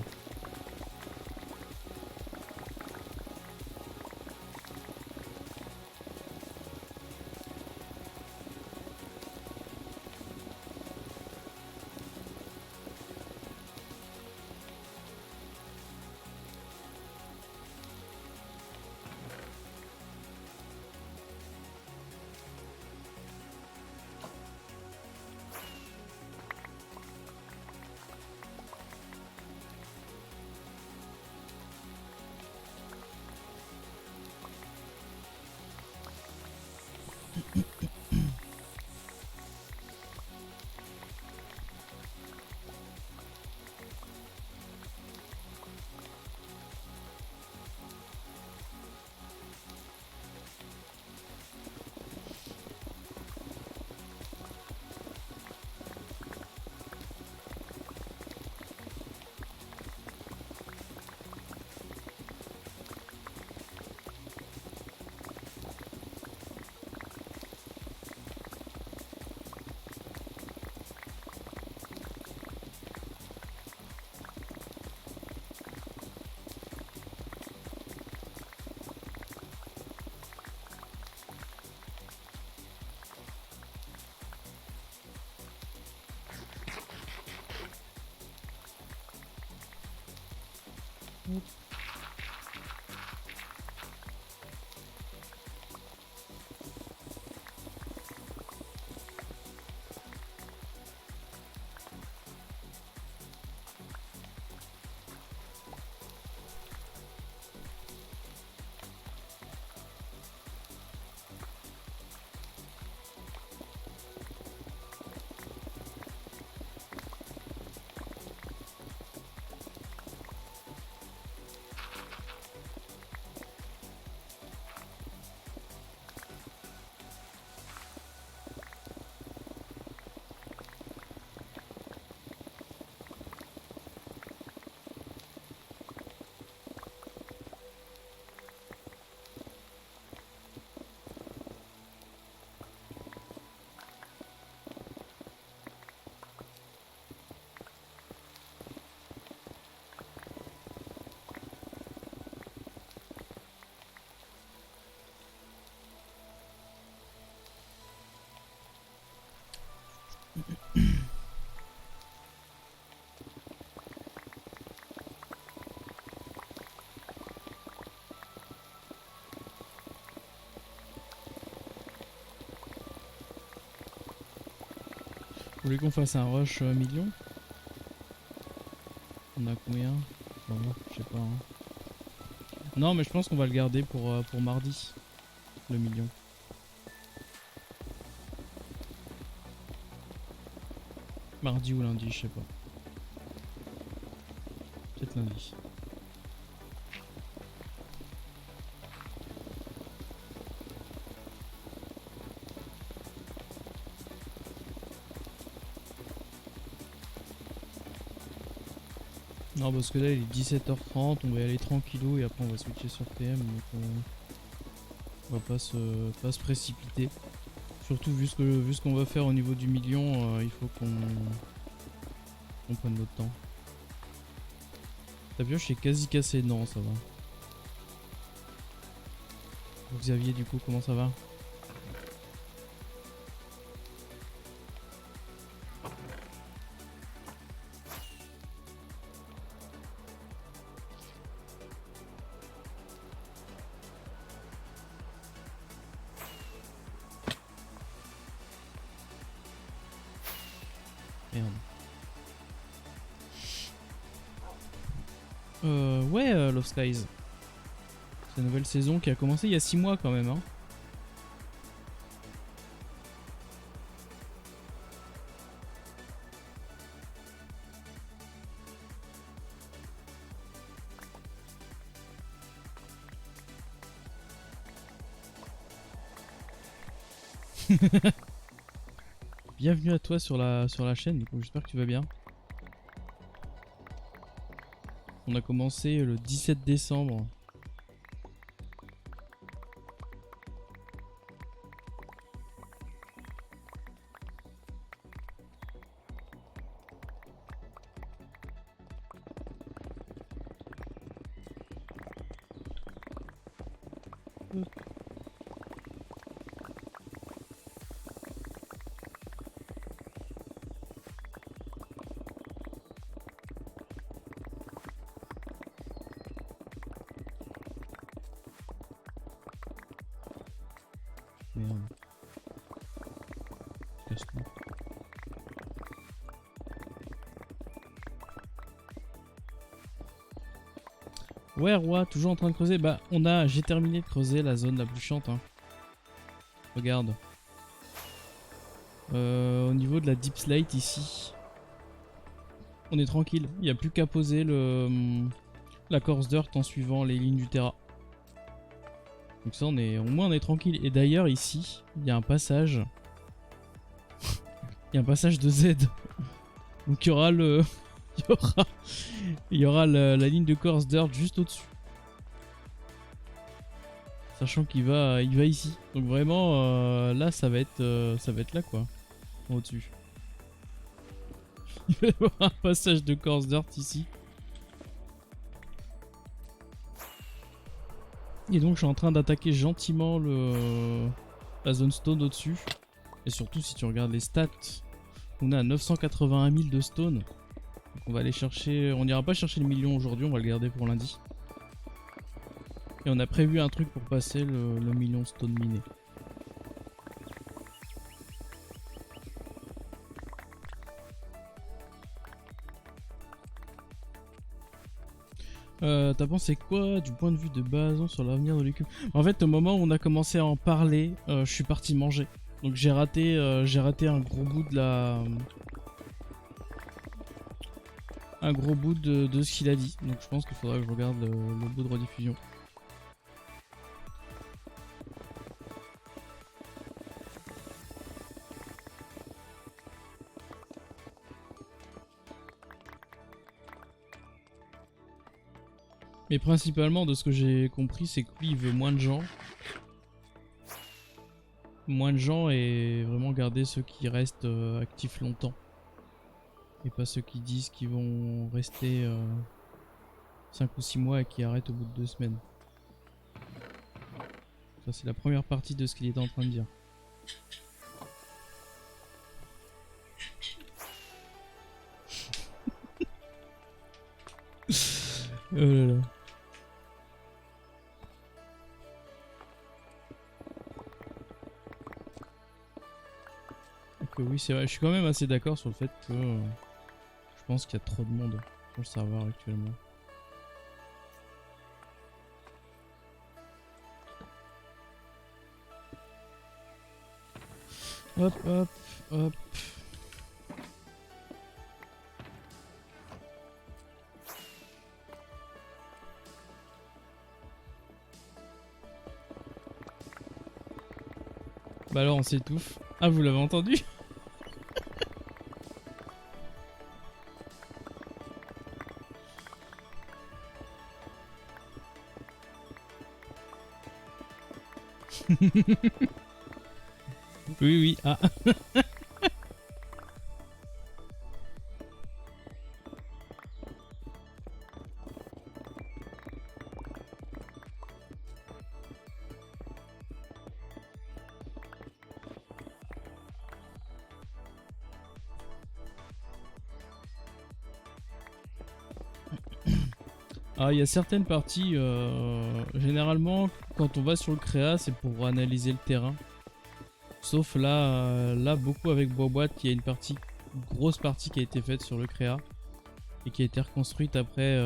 Vous voulez qu'on fasse un rush million? On a combien? Bon, je sais pas. Hein. Non, mais je pense qu'on va le garder pour mardi, le million. Mardi ou lundi, je sais pas. Peut-être lundi. Non, parce que là il est 17h30, on va y aller tranquillou et après on va switcher sur TM, donc on va pas se précipiter. Surtout vu ce qu'on va faire au niveau du million, il faut qu'on prenne notre temps. Ta pioche est quasi cassée, non ça va. Xavier du coup comment ça va? Merde. Ouais, Love Skies. La nouvelle saison qui a commencé il y a 6 mois quand même. Hein. Bienvenue à toi sur la chaîne, j'espère que tu vas bien. On a commencé le 17 décembre. Merde. Casse-toi. Ouais, roi, toujours en train de creuser. Bah, j'ai terminé de creuser la zone la plus chiante. Hein. Regarde. Au niveau de la deep slate ici, on est tranquille. Il n'y a plus qu'à poser la coarse dirt en suivant les lignes du terrain. Donc ça, au moins on est tranquille. Et d'ailleurs ici, il y a un passage. Il y a un passage de Z. Donc il y aura le... il y aura la ligne de coarse dirt juste au-dessus. Sachant qu'il va ici. Donc vraiment, là, ça va être là, quoi. Au-dessus. Il va y avoir un passage de coarse dirt ici. Et donc je suis en train d'attaquer gentiment la zone stone au-dessus. Et surtout si tu regardes les stats, on est à 981 000 de stone. Donc on va aller chercher... On n'ira pas chercher le million aujourd'hui, on va le garder pour lundi. Et on a prévu un truc pour passer le million stone miné. T'as pensé quoi du point de vue de Bason sur l'avenir de l'équipe? En fait, au moment où on a commencé à en parler, je suis parti manger. Donc j'ai raté un gros bout de la... Un gros bout de ce qu'il a dit. Donc je pense qu'il faudra que je regarde le bout de rediffusion. Mais principalement, de ce que j'ai compris, c'est que lui, il veut moins de gens. Moins de gens et vraiment garder ceux qui restent actifs longtemps. Et pas ceux qui disent qu'ils vont rester 5 ou 6 mois et qui arrêtent au bout de 2 semaines. Ça, c'est la première partie de ce qu'il était en train de dire. Oh là là. Oui, c'est vrai, je suis quand même assez d'accord sur le fait que je pense qu'il y a trop de monde sur le serveur actuellement. Hop, hop, hop. Bah alors on s'étouffe. Ah, vous l'avez entendu? Oui, oui, ah. Ah, il y a certaines parties, généralement, quand on va sur le créa, c'est pour analyser le terrain. Sauf là, beaucoup avec Boisboîte, il y a une grosse partie qui a été faite sur le créa. et qui a été reconstruite après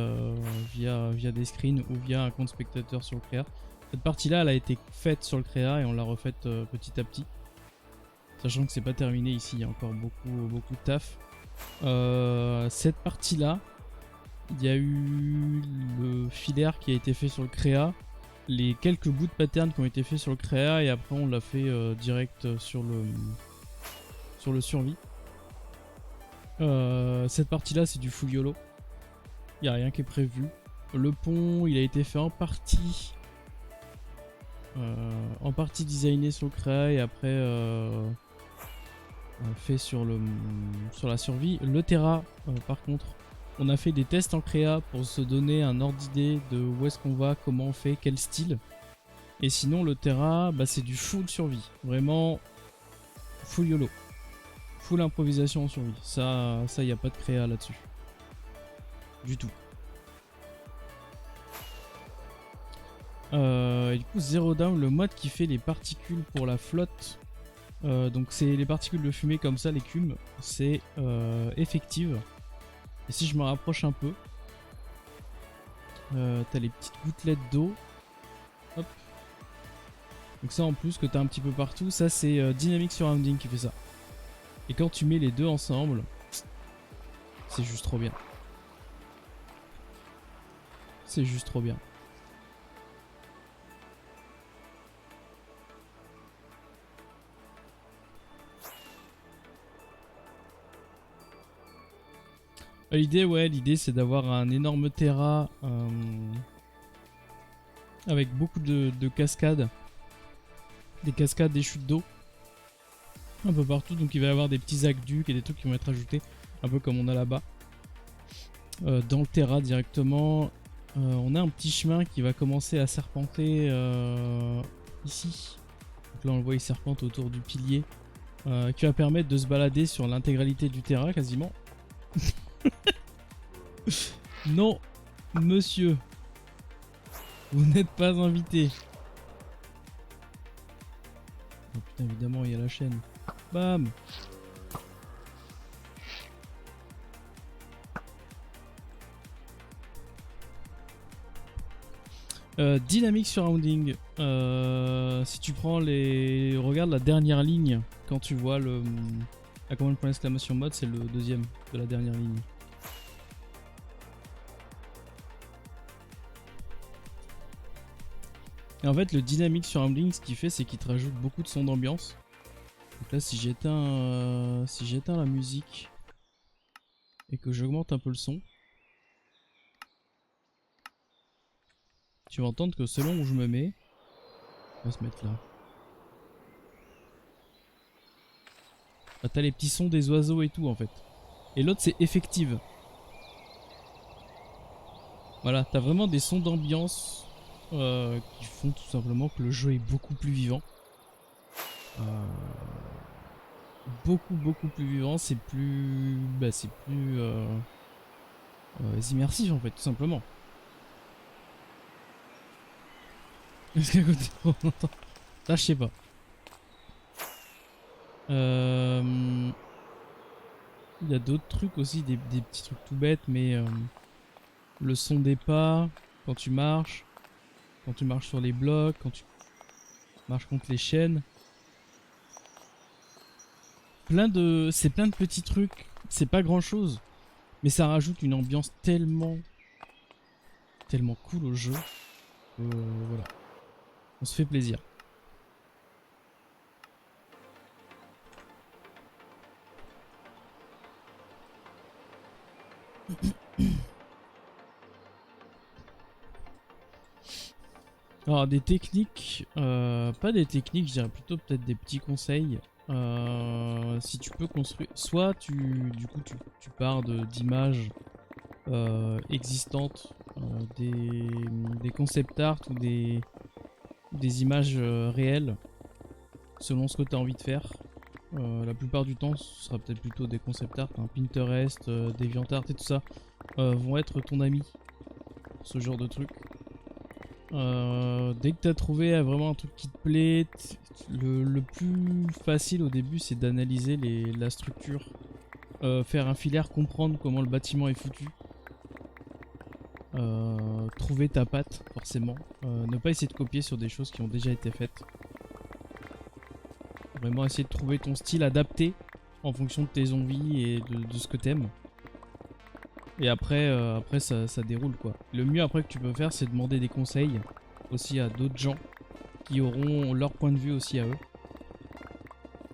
via des screens ou via un compte spectateur sur le créa. Cette partie-là, elle a été faite sur le créa et on l'a refaite petit à petit. Sachant que c'est pas terminé ici, il y a encore beaucoup de taf. Cette partie-là, il y a eu le filaire qui a été fait sur le créa, les quelques bouts de pattern qui ont été faits sur le créa et après on l'a fait direct sur le survie. Cette partie-là, c'est du full YOLO. Il n'y a rien qui est prévu. Le pont, il a été fait en partie designé sur le créa et après fait sur la survie. Le Terra, par contre, on a fait des tests en créa pour se donner un ordre d'idée de où est-ce qu'on va, comment on fait, quel style. Et sinon, le Terra, bah, c'est du full survie. Vraiment, full YOLO. Full improvisation en survie. Ça, y a pas de créa là-dessus. Du tout. Et du coup, Zero Down, le mode qui fait les particules pour la flotte. Donc c'est les particules de fumée comme ça, l'écume, c'est effective. Et si je me rapproche un peu, t'as les petites gouttelettes d'eau. Hop. Donc ça en plus que t'as un petit peu partout, ça c'est Dynamic Surrounding qui fait ça. Et quand tu mets les deux ensemble, c'est juste trop bien. C'est juste trop bien. L'idée c'est d'avoir un énorme terra avec beaucoup de cascades. Des cascades, des chutes d'eau. Un peu partout, donc il va y avoir des petits aqueducs et des trucs qui vont être ajoutés. Un peu comme on a là-bas. Dans le terra directement. On a un petit chemin qui va commencer à serpenter ici. Donc là on le voit, il serpente autour du pilier. Qui va permettre de se balader sur l'intégralité du terrain quasiment. Non, monsieur. Vous n'êtes pas invité. Oh putain, évidemment, il y a la chaîne. Bam. Dynamic Surrounding. Si tu prends les... Regarde la dernière ligne. Quand tu vois la commande point d'exclamation mode, c'est le deuxième de la dernière ligne. Et en fait, le Dynamic Surrounding, ce qu'il fait, c'est qu'il te rajoute beaucoup de sons d'ambiance. Donc là, si j'éteins la musique et que j'augmente un peu le son, tu vas entendre que selon où je me mets, on va se mettre là. Bah, t'as les petits sons des oiseaux et tout en fait. Et l'autre c'est effective. Voilà, t'as vraiment des sons d'ambiance qui font tout simplement que le jeu est beaucoup plus vivant. Beaucoup plus vivant, c'est plus... Bah c'est plus immersif en fait, tout simplement. Est-ce qu'à côté on entend... Ça je sais pas. Il y a d'autres trucs aussi, des petits trucs tout bêtes, mais le son des pas, quand tu marches sur les blocs, quand tu marches contre les chaînes. C'est plein de petits trucs, c'est pas grand chose, mais ça rajoute une ambiance tellement cool au jeu. Voilà, on se fait plaisir. Alors des techniques, pas des techniques, je dirais plutôt peut-être des petits conseils. Si tu peux construire, soit tu pars d'images existantes, des concept art ou des images réelles, selon ce que tu as envie de faire. La plupart du temps, ce sera peut-être plutôt des concept art, hein, Pinterest, DeviantArt et tout ça, vont être ton ami pour ce genre de truc. Dès que tu as trouvé vraiment un truc qui te plaît, le plus facile au début c'est d'analyser la structure, faire un filaire, comprendre comment le bâtiment est foutu. trouver ta patte forcément. Ne pas essayer de copier sur des choses qui ont déjà été faites. Vraiment essayer de trouver ton style adapté en fonction de tes envies et de ce que t'aimes. Et après, ça déroule quoi. Le mieux après que tu peux faire, c'est demander des conseils aussi à d'autres gens qui auront leur point de vue aussi à eux.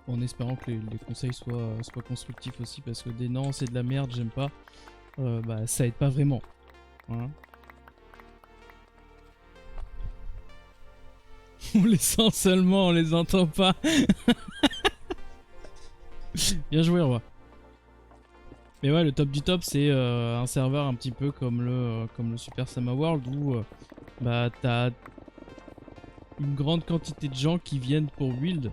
En espérant que les conseils soient constructifs aussi, parce que des non, c'est de la merde, j'aime pas, bah ça aide pas vraiment. Hein. On les sent seulement, on les entend pas. Bien joué, roi. Mais ouais, le top du top, c'est un serveur un petit peu comme le Super Sama World où bah t'as une grande quantité de gens qui viennent pour build.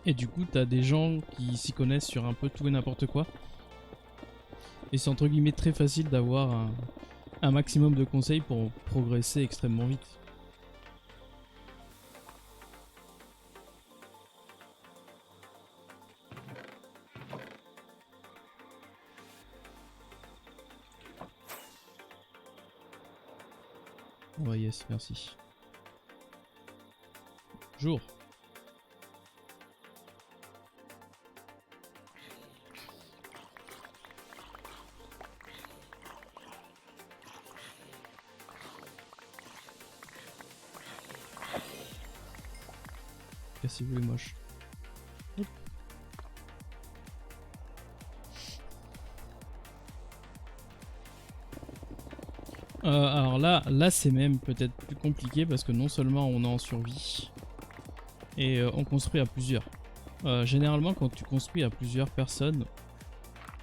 Et du coup, t'as des gens qui s'y connaissent sur un peu tout et n'importe quoi. Et c'est entre guillemets très facile d'avoir un maximum de conseils pour progresser extrêmement vite. Oh yes, merci. Jour. Cassez-vous les moches. Alors là c'est même peut-être plus compliqué parce que non seulement on est en survie et on construit à plusieurs. Généralement quand tu construis à plusieurs personnes,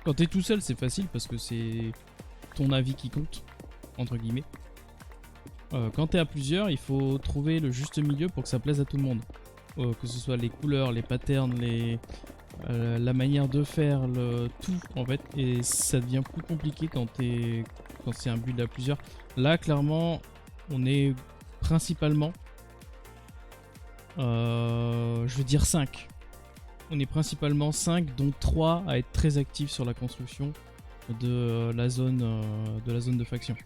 quand t'es tout seul c'est facile parce que c'est ton avis qui compte, entre guillemets. Quand t'es à plusieurs, il faut trouver le juste milieu pour que ça plaise à tout le monde. Que ce soit les couleurs, les patterns, la manière de faire, tout en fait. Et ça devient plus compliqué quand c'est un build à plusieurs. Là, clairement, on est principalement, je veux dire 5. On est principalement 5, dont 3 à être très actifs sur la construction de la zone de faction.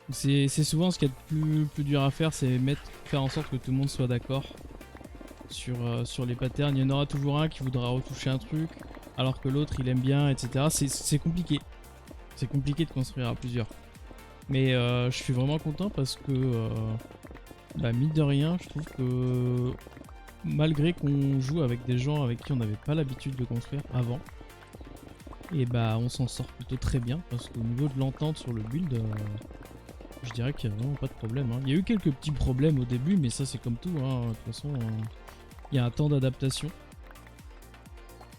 C'est souvent ce qu'il y a de plus dur à faire, c'est faire en sorte que tout le monde soit d'accord sur les patterns. Il y en aura toujours un qui voudra retoucher un truc, alors que l'autre il aime bien, etc. C'est compliqué. C'est compliqué de construire à plusieurs. Mais je suis vraiment content parce que, bah, mine de rien, je trouve que malgré qu'on joue avec des gens avec qui on n'avait pas l'habitude de construire avant, et bah on s'en sort plutôt très bien parce qu'au niveau de l'entente sur le build, je dirais qu'il n'y a vraiment pas de problème. Hein. Il y a eu quelques petits problèmes au début, mais ça c'est comme tout. Hein. De toute façon, il y a un temps d'adaptation.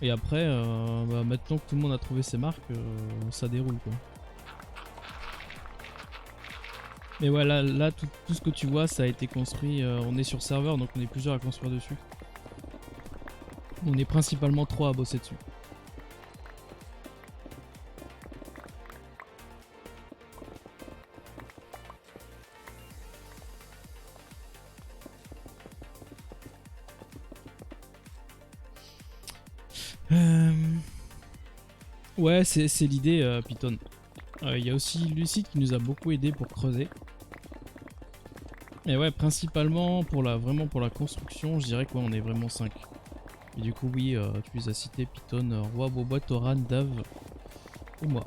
Et après, bah, maintenant que tout le monde a trouvé ses marques, ça déroule quoi. Mais ouais, là tout ce que tu vois, ça a été construit. On est sur serveur, donc on est plusieurs à construire dessus. On est principalement 3 à bosser dessus. Ouais, c'est l'idée, Python. Il y a aussi Lucide qui nous a beaucoup aidé pour creuser. Et ouais, principalement vraiment pour la construction, je dirais qu'on est vraiment 5. Et du coup, oui, tu les as cités, Python, Roi, Boba, Toran, Dave et moi.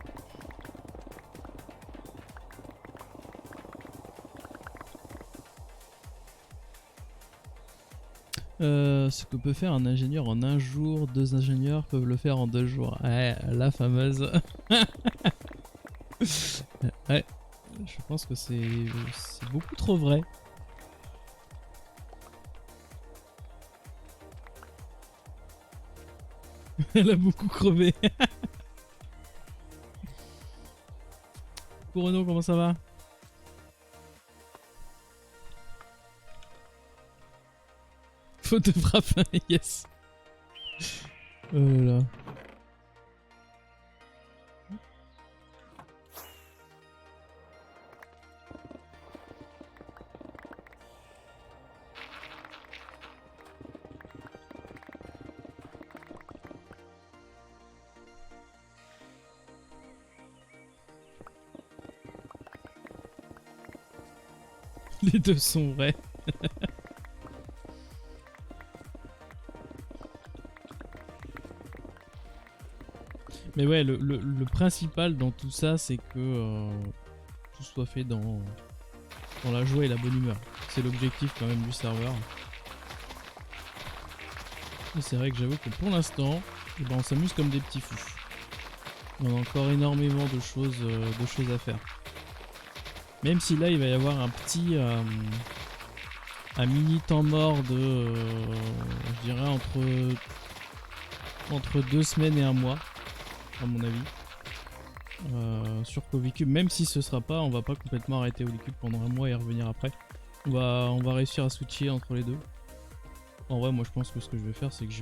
Ce que peut faire un ingénieur en un jour, 2 ingénieurs peuvent le faire en 2 jours. Ouais, la fameuse. Ouais, je pense que c'est beaucoup trop vrai. Elle a beaucoup crevé. Renaud, comment ça va? Faute de frappe, yes. Oh là là. Les deux sont vrais. Mais ouais, le principal dans tout ça, c'est que tout soit fait dans la joie et la bonne humeur. C'est l'objectif quand même du serveur. Et c'est vrai que j'avoue que pour l'instant, eh ben, on s'amuse comme des petits fous. On a encore énormément de choses à faire. Même si là, il va y avoir un mini temps mort de, je dirais, entre 2 semaines et 1 mois, à mon avis, sur Covicube. Même si ce sera pas, on va pas complètement arrêter Holycube pendant 1 mois et revenir après. On va réussir à switcher entre les deux. En vrai, moi je pense que ce que je vais faire, c'est que je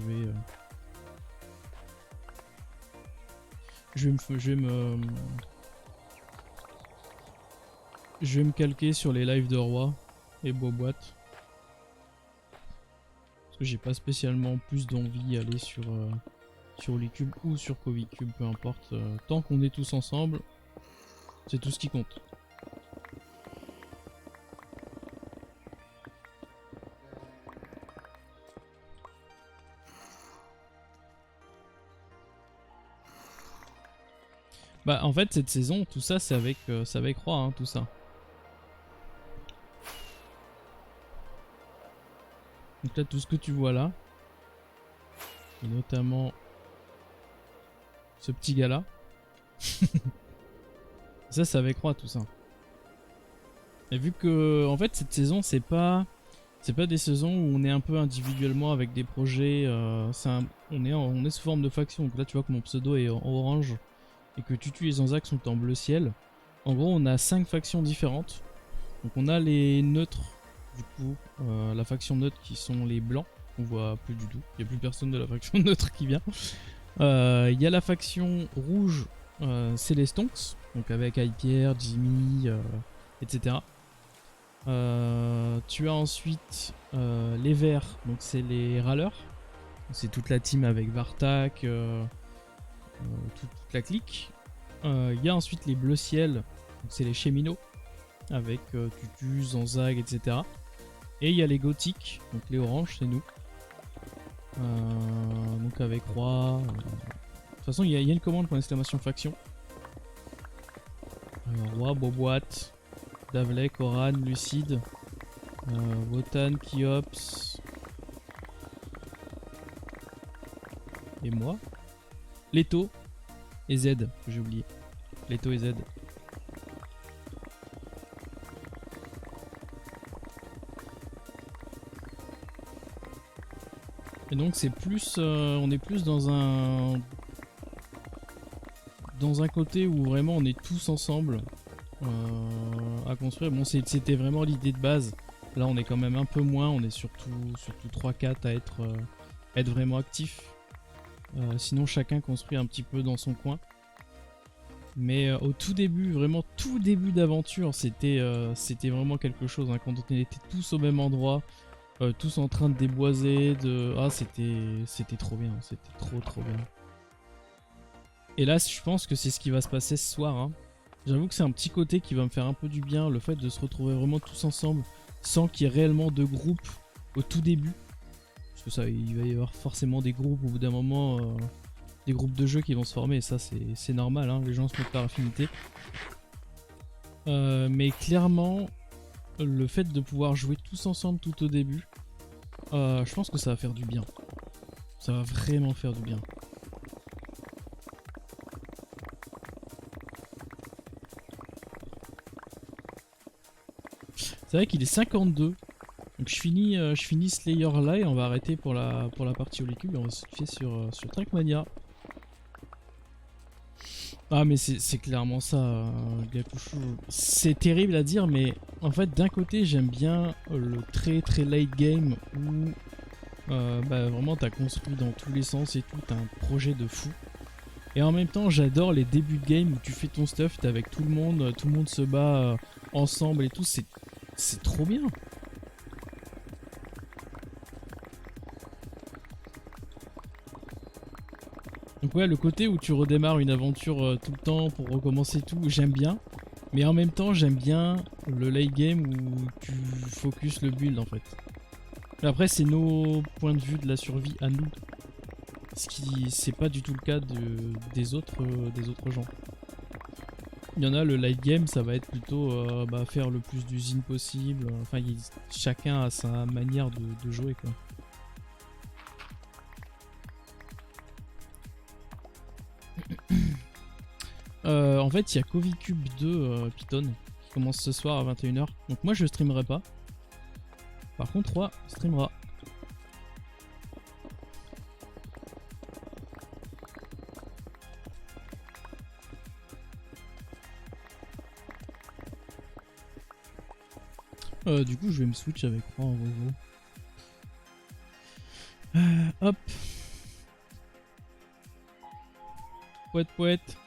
vais me calquer sur les lives de Roi et Boîte. Parce que j'ai pas spécialement plus d'envie d'aller sur Holycube ou sur Covicube, peu importe. Tant qu'on est tous ensemble, c'est tout ce qui compte. Bah en fait cette saison, tout ça c'est avec Roi, hein, tout ça. Donc là tout ce que tu vois là, et notamment ce petit gars là, ça c'est avec Roi tout ça. Et vu que en fait cette saison c'est pas des saisons où on est un peu individuellement avec des projets, on est sous forme de faction. Donc là tu vois que mon pseudo est en orange et que Tutu et Zanzac sont en bleu ciel. En gros on a 5 factions différentes. Donc on a les neutres, du coup la faction neutre qui sont les blancs, on voit plus du tout, il n'y a plus personne de la faction neutre qui vient. Il y a la faction rouge, c'est les Stonks, donc avec Hyper, Jimmy, etc. Tu as ensuite les verts, donc c'est les râleurs, c'est toute la team avec Vartak, toute la clique. Il y a ensuite les bleus ciel, c'est les cheminots avec Tutu, Zanzag, etc. Et il y a les gothiques, donc les oranges, c'est nous. Donc avec Roi. De toute façon, il y a une commande pour l'exclamation faction. Roi, Boboite, Davlek, Oran, Lucide, Wotan, Kiops. Et moi. Leto et Z, que j'ai oublié. Leto et Z. Et donc c'est plus, on est plus dans un côté où vraiment on est tous ensemble à construire. Bon, c'était vraiment l'idée de base. Là on est quand même un peu moins, on est surtout 3-4 à être vraiment actifs. Sinon chacun construit un petit peu dans son coin. Mais au tout début, vraiment tout début d'aventure, c'était vraiment quelque chose, hein, quand on était tous au même endroit. Tous en train de déboiser, c'était trop bien, c'était trop bien. Et là je pense que c'est ce qui va se passer ce soir, hein. J'avoue que c'est un petit côté qui va me faire un peu du bien, le fait de se retrouver vraiment tous ensemble sans qu'il y ait réellement de groupe au tout début. Parce que ça, il va y avoir forcément des groupes au bout d'un moment, des groupes de jeux qui vont se former, et ça c'est normal, hein, les gens se mettent par affinité. Mais clairement, le fait de pouvoir jouer tous ensemble tout au début, je pense que ça va faire du bien. Ça va vraiment faire du bien. C'est vrai qu'il est 52. Donc je finis Slayer là et on va arrêter pour la partie Holycube et on va se fier sur Trackmania. Ah mais c'est clairement ça, Gakushu. C'est terrible à dire, mais en fait d'un côté j'aime bien le très late game où vraiment t'as construit dans tous les sens et tout, t'as un projet de fou. Et en même temps j'adore les débuts de game où tu fais ton stuff, t'es avec tout le monde se bat ensemble et tout, c'est trop bien. Donc ouais, le côté où tu redémarres une aventure tout le temps pour recommencer tout, j'aime bien. Mais en même temps, j'aime bien le late game où tu focus le build en fait. Après, c'est nos points de vue de la survie à nous. Ce qui, c'est pas du tout le cas des autres gens. Il y en a, le late game, ça va être plutôt faire le plus d'usines possible. Enfin, chacun a sa manière de jouer, quoi. En fait, il y a Covicube 2 Python qui commence ce soir à 21 h. Donc moi, je streamerai pas. Par contre, 3 streamera. Du coup, je vais me switch avec 3 en gros. Hop. Poète, poète.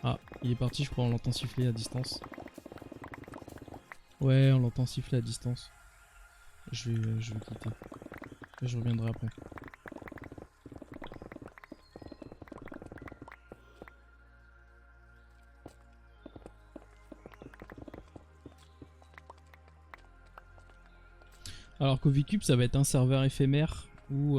Ah, il est parti, je crois, on l'entend siffler à distance. Ouais, on l'entend siffler à distance. Je vais quitter. Et je reviendrai après. Alors Covicube, ça va être un serveur éphémère où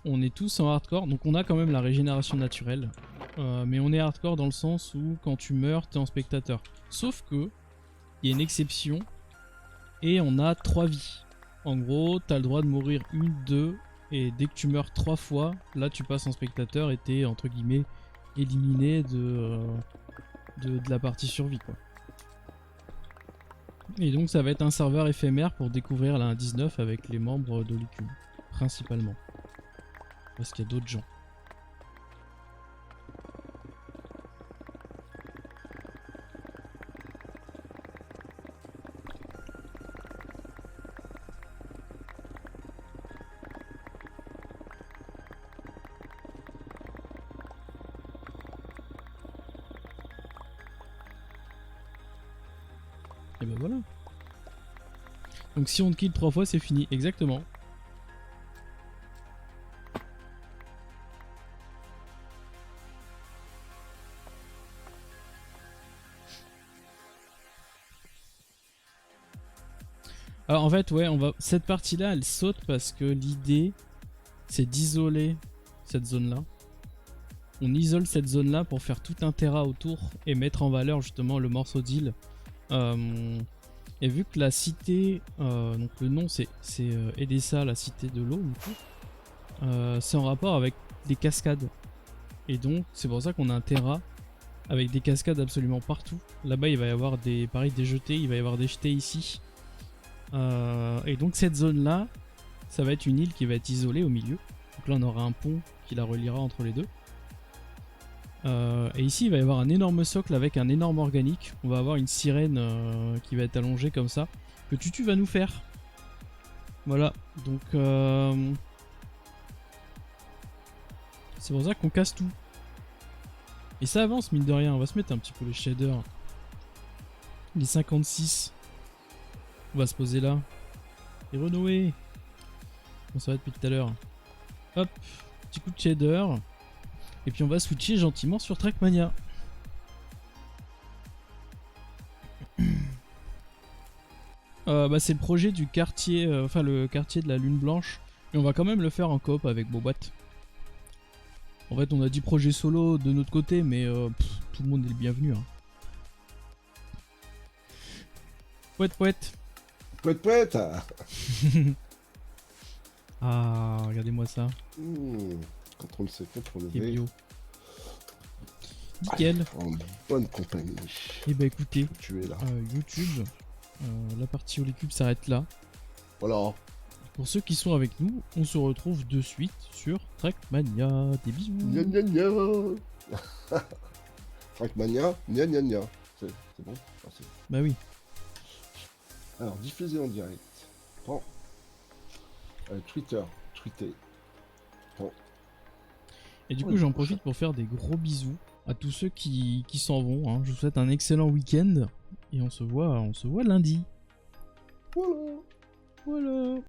on est tous en hardcore. Donc on a quand même la régénération naturelle. Mais on est hardcore dans le sens où quand tu meurs, t'es en spectateur. Sauf que, il y a une exception. Et on a 3 vies. En gros, t'as le droit de mourir 1, 2. Et dès que tu meurs 3 fois, là tu passes en spectateur et t'es entre guillemets éliminé de la partie survie, quoi. Et donc ça va être un serveur éphémère pour découvrir la 1.19 avec les membres de l'Icube, principalement. Parce qu'il y a d'autres gens. Et ben voilà. Donc si on te kill 3 fois, c'est fini. Exactement. Alors en fait, ouais, cette partie-là, elle saute parce que l'idée, c'est d'isoler cette zone-là. On isole cette zone-là pour faire tout un terra autour et mettre en valeur justement le morceau d'île. Et vu que la cité, donc le nom c'est Edessa, la cité de l'eau, c'est en rapport avec des cascades. Et donc c'est pour ça qu'on a un terra avec des cascades absolument partout. Là-bas il va y avoir des jetés, il va y avoir des jetés ici. Et donc cette zone là, ça va être une île qui va être isolée au milieu. Donc là on aura un pont qui la reliera entre les deux. Et ici il va y avoir un énorme socle avec un énorme organique. On va avoir une sirène qui va être allongée comme ça, que Tutu va nous faire. Voilà, donc c'est pour ça qu'on casse tout. Et ça avance mine de rien, on va se mettre un petit peu les shaders. Les 56. On va se poser là. Et renouer. Bon, ça va depuis tout à l'heure. Hop, petit coup de shader. Et puis on va switcher gentiment sur Trackmania. C'est le projet du quartier, enfin le quartier de la Lune Blanche. Mais on va quand même le faire en coop avec Bobot. En fait on a dit projet solo de notre côté, mais tout le monde est le bienvenu. Hein. Pouette pouette.
Pouette pouette.
Ah, regardez-moi ça.
Contrôle C, contrôle
Et
V.
bio. Nickel.
En bonne compagnie.
Et bah écoutez,
Tu es là.
YouTube, la partie Holycube s'arrête là.
Voilà.
Pour ceux qui sont avec nous, on se retrouve de suite sur Trackmania. Des bisous.
Gna gna gna. Trackmania, gna gna gna. C'est bon. Merci.
Bah oui.
Alors, diffusé en direct. Prends. Twitter. Tweeter. Prends.
Et du coup, j'en profite pour faire des gros bisous à tous ceux qui s'en vont. Hein. Je vous souhaite un excellent week-end. Et on se voit lundi.
Voilà.
Voilà.